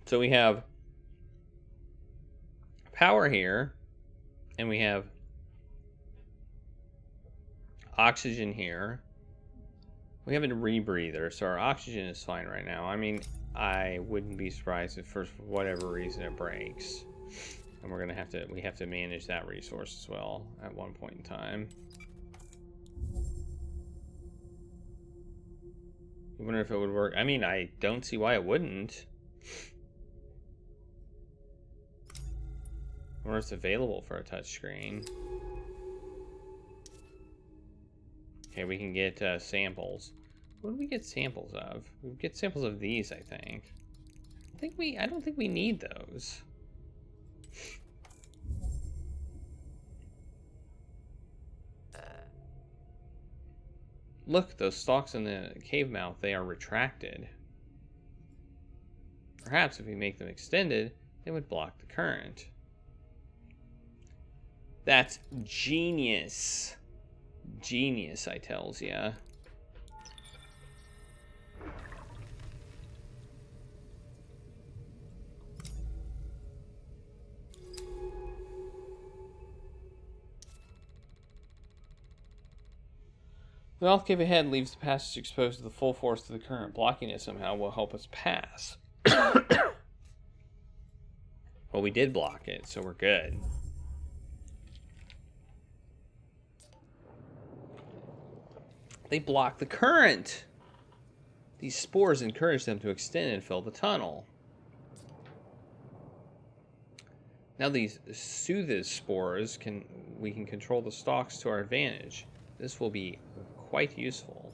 So we have power here, and we have oxygen here. We have a rebreather, so our oxygen is fine right now. I mean, I wouldn't be surprised if for whatever reason it breaks. And we have to manage that resource as well at one point in time. I wonder if it would work. I mean, I don't see why it wouldn't. I wonder if it's available for a touchscreen. Okay, we can get samples. What do we get samples of? We get samples of these, I think. I don't think we need those. Look, those stalks in the cave mouth, they are retracted. Perhaps if we make them extended, they would block the current. That's genius. Genius, I tells ya. The mouth cave ahead leaves the passage exposed to the full force of the current. Blocking it somehow will help us pass. Well, we did block it, so we're good. They block the current. These spores encourage them to extend and fill the tunnel. Now these soothes spores we can control the stalks to our advantage. This will be quite useful.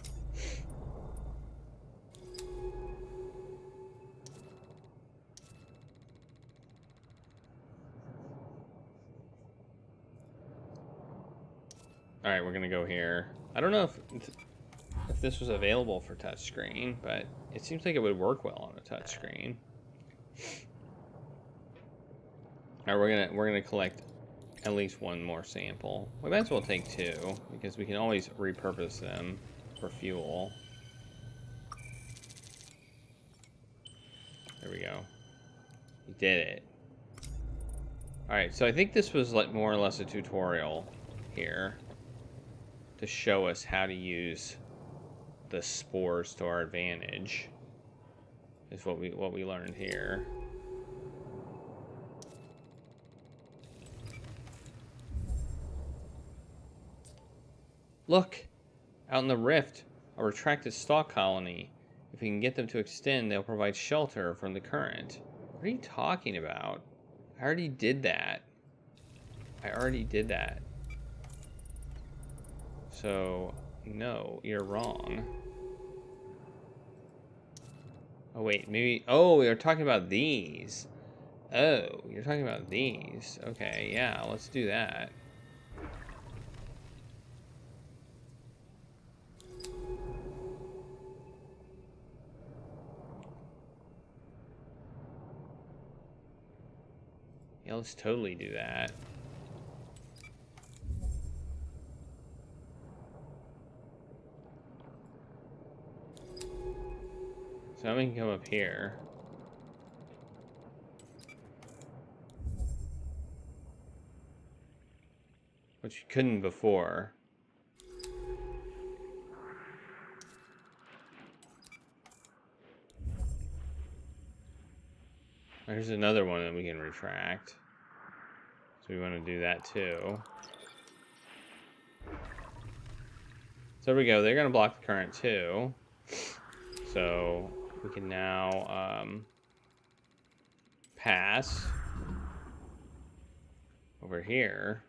All right, we're gonna go here. I don't know if this was available for touchscreen, but it seems like it would work well on a touchscreen. All right, we're gonna collect at least one more sample. We might as well take two because we can always repurpose them for fuel. There we go. We did it. All right, so I think this was like more or less a tutorial here to show us how to use the spores to our advantage. Is what we learned here. Look, Out in the rift, a retracted stalk colony. If we can get them to extend, they'll provide shelter from the current. What are you talking about? I already did that. So, no, you're wrong. Oh, wait, maybe... Oh, we were talking about these. Oh, you're talking about these. Okay, yeah, let's do that. Yeah, let's totally do that. So now we can come up here. Which you couldn't before. There's another one that we can retract. So we want to do that too. So there we go. They're going to block the current too. So we can now pass over here.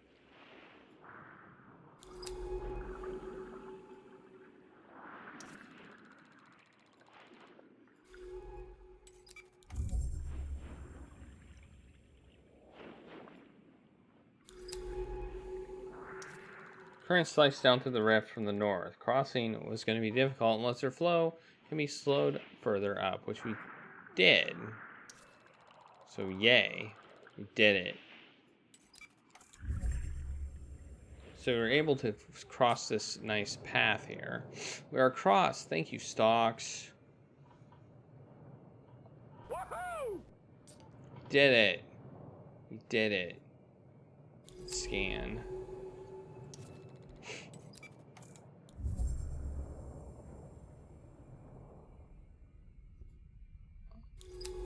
Current sliced down through the rift from the north. Crossing was going to be difficult unless their flow can be slowed further up, which we did. So yay, we did it. So we're able to cross this nice path here. We are across. Thank you, Stalks. Woohoo! Did it. We did it. Scan.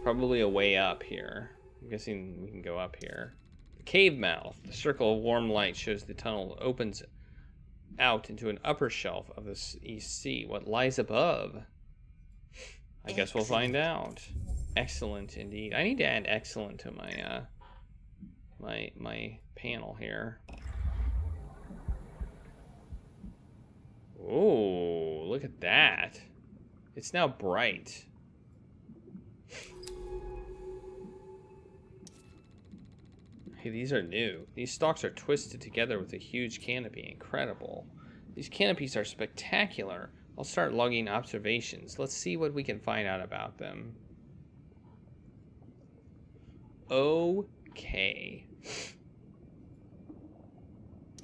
Probably a way up here. I'm guessing we can go up here. The cave mouth. The circle of warm light shows the tunnel opens out into an upper shelf of the East Sea. What lies above? I guess we'll find out. Excellent indeed. I need to add excellent to my my panel here. Oh, look at that. It's now bright. Hey, these are new. These stalks are twisted together with a huge canopy. Incredible. These canopies are spectacular. I'll start logging observations. Let's see what we can find out about them. Okay.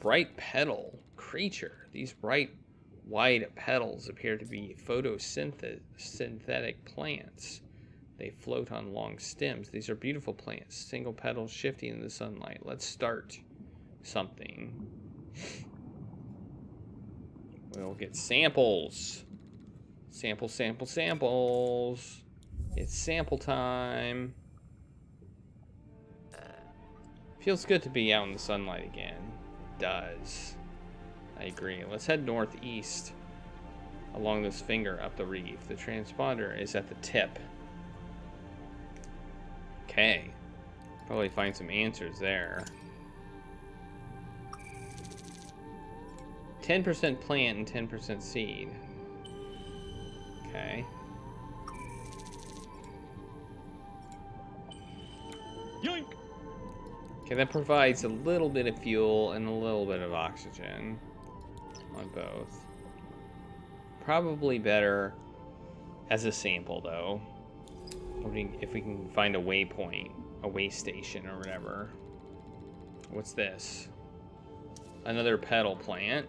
Bright petal creature. These bright wide petals appear to be photosynthetic plants. They float on long stems. These are beautiful plants. Single petals shifting in the sunlight. Let's start something. We'll get samples. Samples. It's sample time. Feels good to be out in the sunlight again. It does. I agree. Let's head northeast along this finger up the reef. The transponder is at the tip. Okay. Probably find some answers there. 10% plant and 10% seed. Okay. Yoink! Okay, that provides a little bit of fuel and a little bit of oxygen on both. Probably better as a sample, though. If we can find a waypoint, a way station or whatever. What's this? Another petal plant.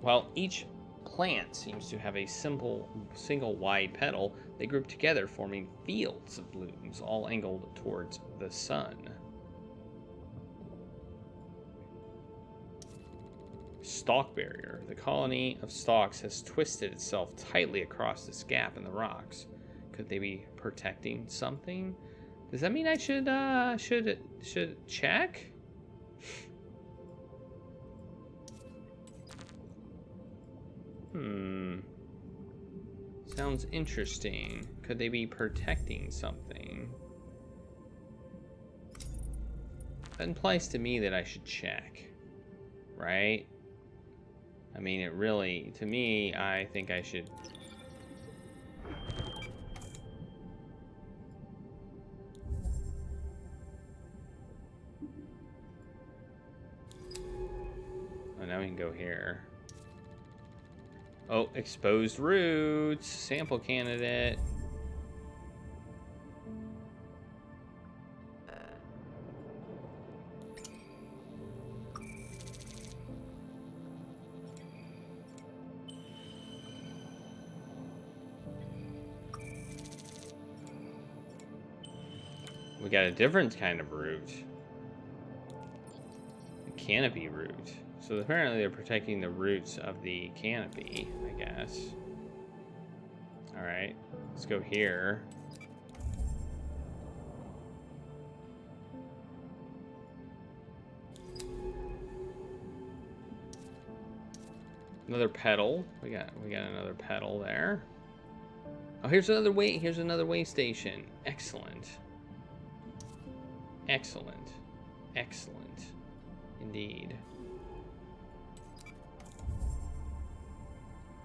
While each plant seems to have a single wide petal, they group together forming fields of blooms, all angled towards the sun. Stalk barrier. The colony of stalks has twisted itself tightly across this gap in the rocks. Could they be protecting something? Does that mean I should check? Sounds interesting. Could they be protecting something? That implies to me that I should check, right? I mean, it really, to me, I think I should. Oh, now we can go here. Oh, exposed roots, sample candidate. We got a different kind of root. A canopy root. So apparently they're protecting the roots of the canopy, I guess. Alright, let's go here. Another petal. We got another petal there. Oh, here's another way station. Excellent. Excellent. Excellent. Indeed.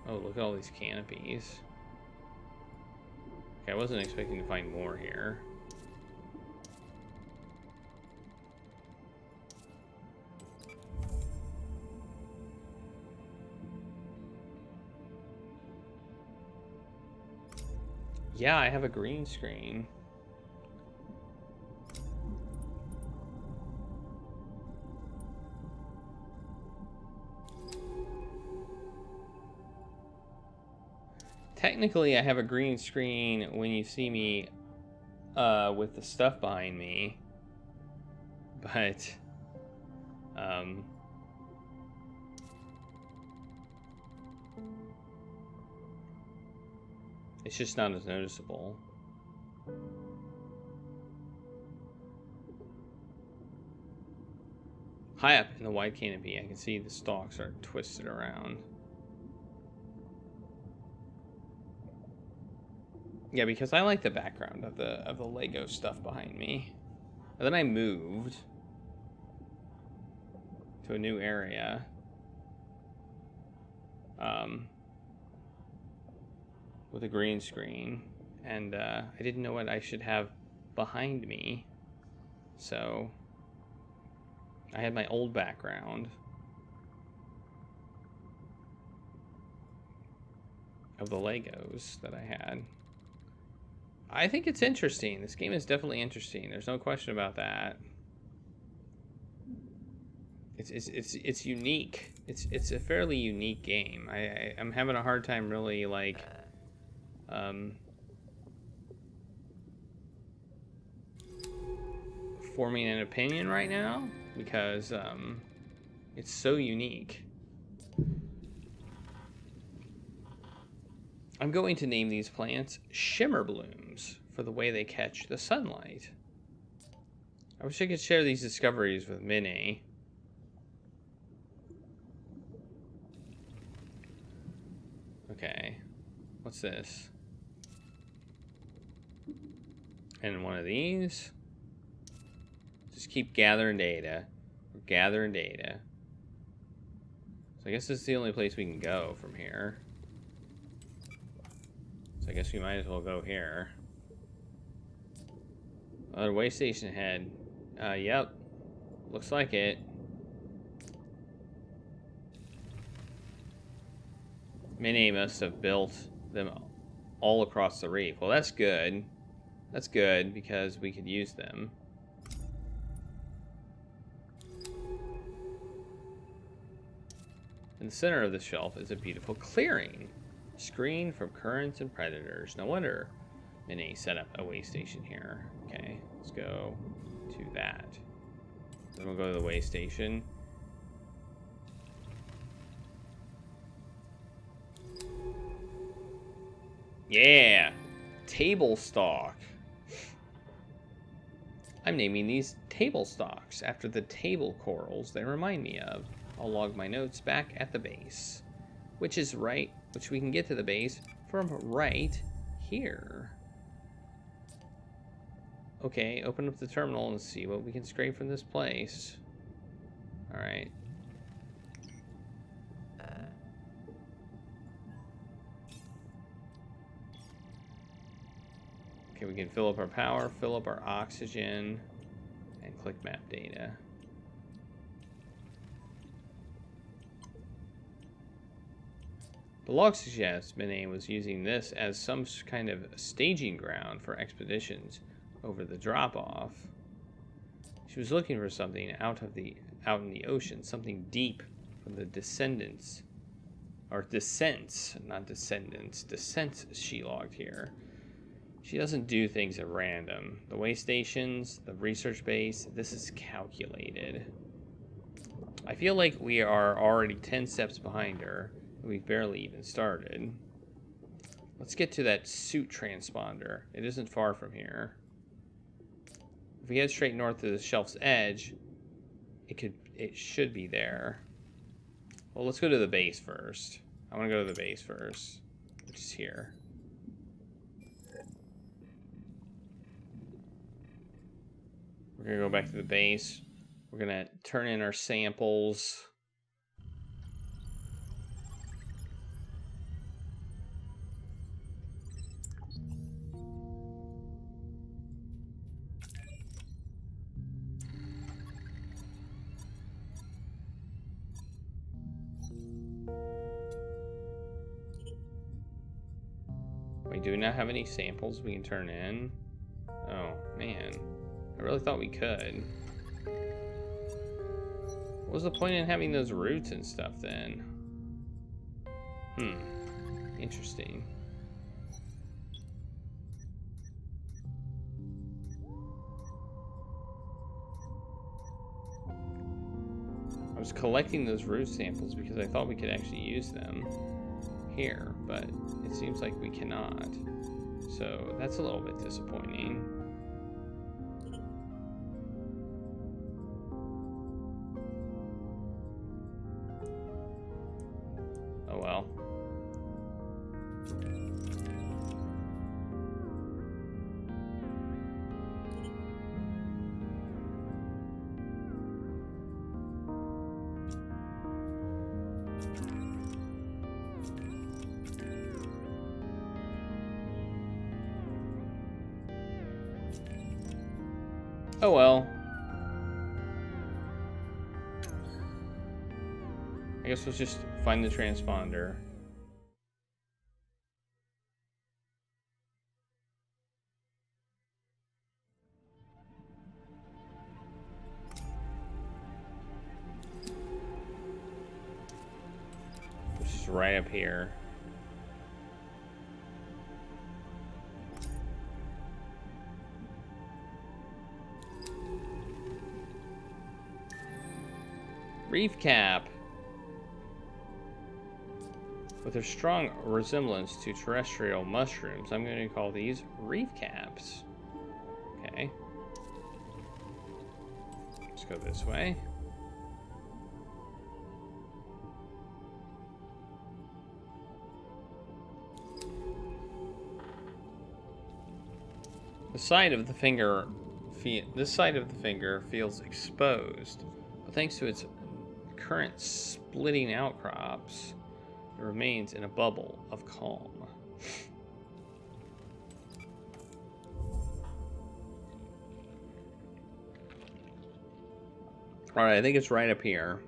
Oh, look at all these canopies. Okay, I wasn't expecting to find more here. Yeah, I have a green screen. Technically, I have a green screen when you see me with the stuff behind me, but it's just not as noticeable. High up in the wide canopy, I can see the stalks are twisted around. Yeah, because I like the background of the Lego stuff behind me. And then I moved to a new area. With a green screen, and I didn't know what I should have behind me, so I had my old background of the Legos that I had. I think it's interesting. This game is definitely interesting. There's no question about that. It's unique. It's a fairly unique game. I'm having a hard time really like forming an opinion right now because it's so unique. I'm going to name these plants shimmer blooms for the way they catch the sunlight. I wish I could share these discoveries with Minnie. Okay, what's this? And one of these. Just keep gathering data. We're gathering data. So I guess this is the only place we can go from here. So I guess we might as well go here. Another way station ahead. Yep. Looks like it. Minnie must have built them all across the reef. Well, that's good. That's good because we could use them. In the center of the shelf is a beautiful clearing, screened from currents and predators. No wonder Minnie set up a way station here. Okay, let's go to that. Then we'll go to the way station. Yeah, table stock. I'm naming these table stocks after the table corals they remind me of. I'll log my notes back at the base. which we can get to the base from right here. Okay, open up the terminal and see what we can scrape from this place. All right. Okay, we can fill up our power, fill up our oxygen, and click map data. The log suggests Benet was using this as some kind of staging ground for expeditions over the drop-off. She was looking for something out in the ocean, something deep from the descents, not descendants, descents she logged here. She doesn't do things at random. The way stations, the research base, this is calculated. I feel like we are already 10 steps behind her. We've barely even started. Let's get to that suit transponder. It isn't far from here. If we head straight north to the shelf's edge, it should be there. Well, let's go to the base first. I want to go to the base first, which is here. We're gonna go back to the base. We're gonna turn in our samples. We do not have any samples we can turn in. Oh, man. I really thought we could. What was the point in having those roots and stuff then? Interesting. I was collecting those root samples because I thought we could actually use them here, but it seems like we cannot. So that's a little bit disappointing. Oh well. Oh well. I guess let's just find the transponder. Which is right up here. Reef cap. With their strong resemblance to terrestrial mushrooms, I'm going to call these reef caps. Okay. Let's go this way. This side of the finger feels exposed, but thanks to its current splitting outcrops, it remains in a bubble of calm. Alright, I think it's right up here.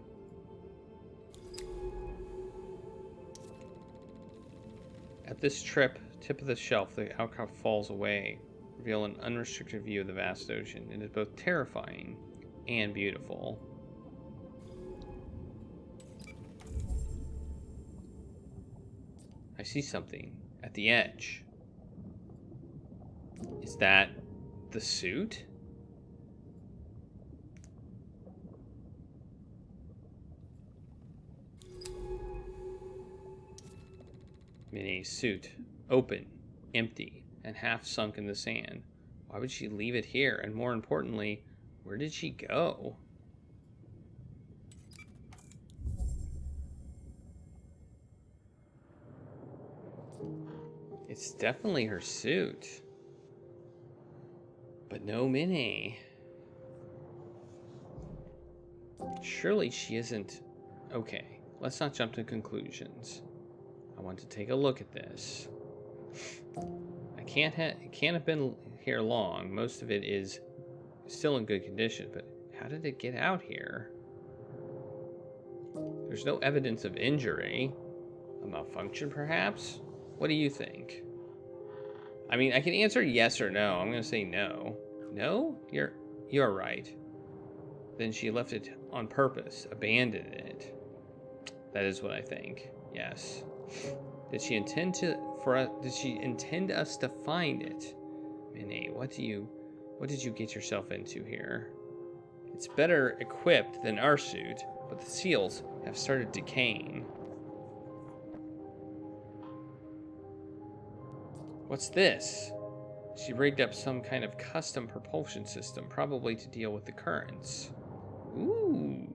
At this tip of the shelf, the outcrop falls away, revealing an unrestricted view of the vast ocean. It is both terrifying and beautiful. I see something at the edge. Is that the suit? Minnie's suit, open, empty, and half sunk in the sand. Why would she leave it here? And more importantly, where did she go? It's definitely her suit. But no Minnie. Surely she isn't... Okay, let's not jump to conclusions. I want to take a look at this. It can't have been here long. Most of it is still in good condition, but how did it get out here? There's no evidence of injury. A malfunction, perhaps? What do you think? I mean, I can answer yes or no. I'm going to say no. No? You're right. Then she left it on purpose, abandoned it. That is what I think. Yes. Did she intend us to find it? Minnie, what did you get yourself into here? It's better equipped than our suit, but the seals have started decaying. What's this? She rigged up some kind of custom propulsion system, probably to deal with the currents. Ooh.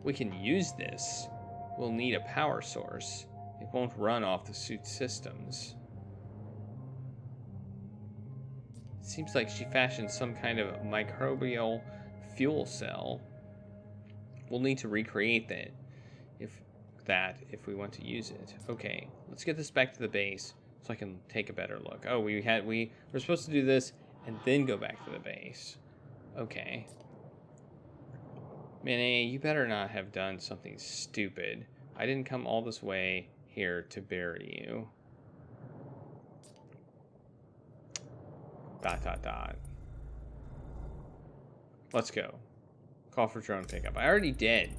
We can use this. We'll need a power source. It won't run off the suit's systems. It seems like she fashioned some kind of microbial fuel cell. We'll need to recreate that if we want to use it. Okay, let's get this back to the base so I can take a better look. Oh, we're supposed to do this and then go back to the base. Okay. Minnie, you better not have done something stupid. I didn't come all this way here to bury you. ... Let's go. Call for drone pickup. I already did.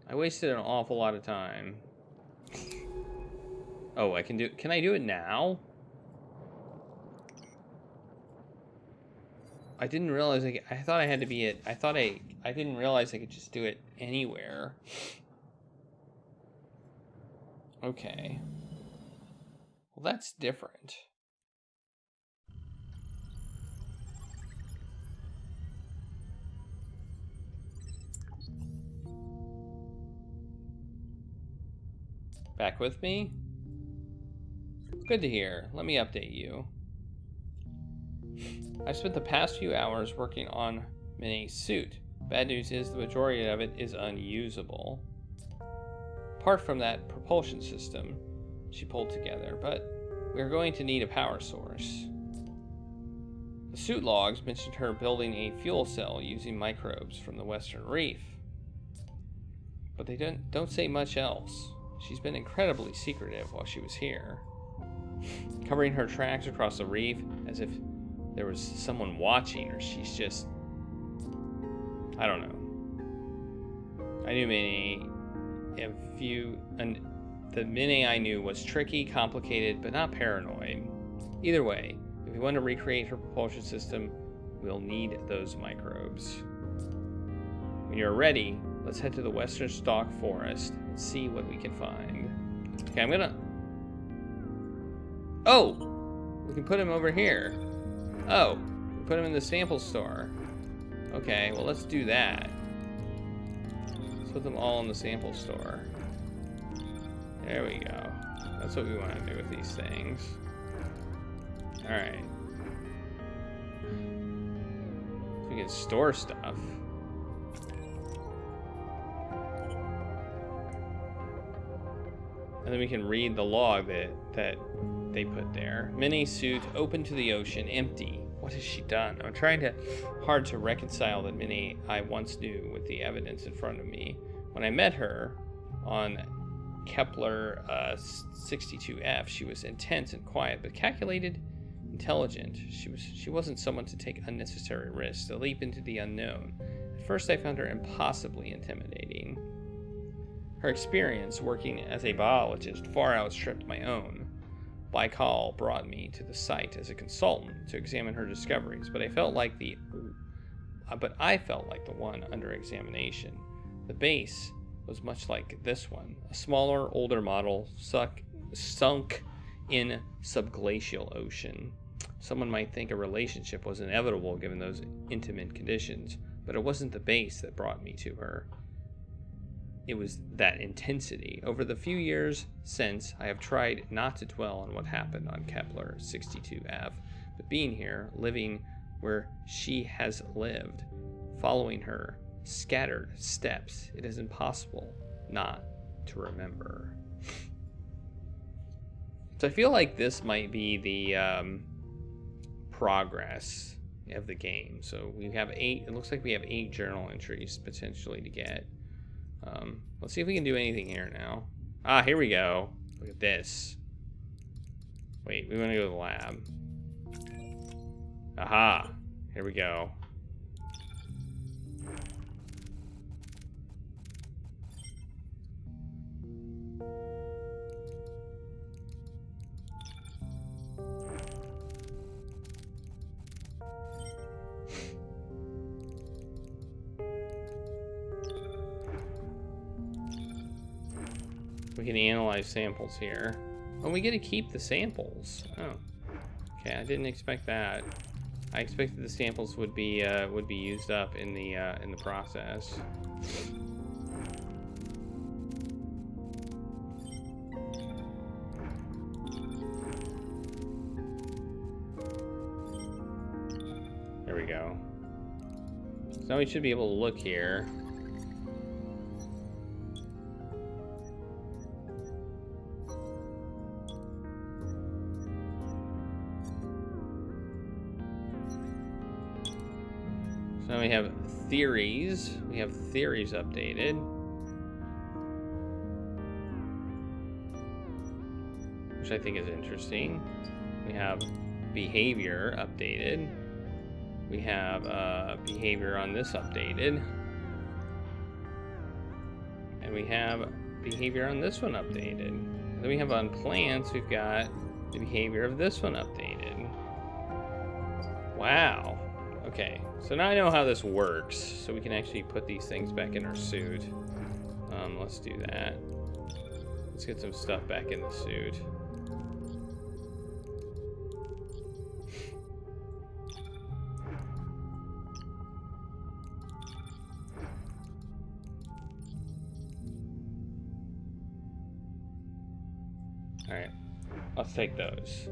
I wasted an awful lot of time. Oh, can I do it now? I didn't realize I thought I had to be I didn't realize I could just do it anywhere. Okay. Well, that's different. Back with me? Good to hear. Let me update you. I spent the past few hours working on Minnie's suit. Bad news is the majority of it is unusable. Apart from that propulsion system she pulled together, but we're going to need a power source. The suit logs mentioned her building a fuel cell using microbes from the Western Reef. But they don't say much else. She's been incredibly secretive while she was here, covering her tracks across the reef as if there was someone watching, or she's just... I don't know. I knew Minnie. The Minnie I knew was tricky, complicated, but not paranoid. Either way, if we want to recreate her propulsion system, we'll need those microbes. When you're ready, let's head to the Western Stalk Forest and see what we can find. Okay, I'm gonna... Oh! We can put him over here. Oh, put him in the sample store. Okay, well, let's do that. Let's put them all in the sample store. There we go. That's what we want to do with these things. Alright. So we can store stuff. And then we can read the log that they put there. Minnie's suit open to the ocean, empty. What has she done? I'm trying hard to reconcile the Minnie I once knew with the evidence in front of me. When I met her on Kepler 62F, she was intense and quiet, but calculated, intelligent. She wasn't someone to take unnecessary risks, to leap into the unknown. At first, I found her impossibly intimidating. Her experience working as a biologist far outstripped my own. Baikal brought me to the site as a consultant to examine her discoveries, but I felt like the one under examination. The base was much like this one, a smaller, older model sunk in subglacial ocean. Someone might think a relationship was inevitable given those intimate conditions, but it wasn't the base that brought me to her. it was that intensity. Over the few years since, I have tried not to dwell on what happened on Kepler 62F, but being here, living where she has lived, following her scattered steps, it is impossible not to remember. So I feel like this might be the progress of the game. So we have 8, it looks like we have 8 journal entries potentially to get. Let's see if we can do anything here now. Ah, here we go. Look at this. Wait, we want to go to the lab. Aha, here we go. We can analyze samples here. Oh, we get to keep the samples. Oh, okay. I didn't expect that. I expected the samples would be used up in the process. There we go. So now we should be able to look here. So now we have theories. We have theories updated. Which I think is interesting. We have behavior updated. We have behavior on this updated. And we have behavior on this one updated. Then we have on plants, we've got the behavior of this one updated. Wow. Okay, so now I know how this works, so we can actually put these things back in our suit. Let's do that. Let's get some stuff back in the suit. All right, let's take those.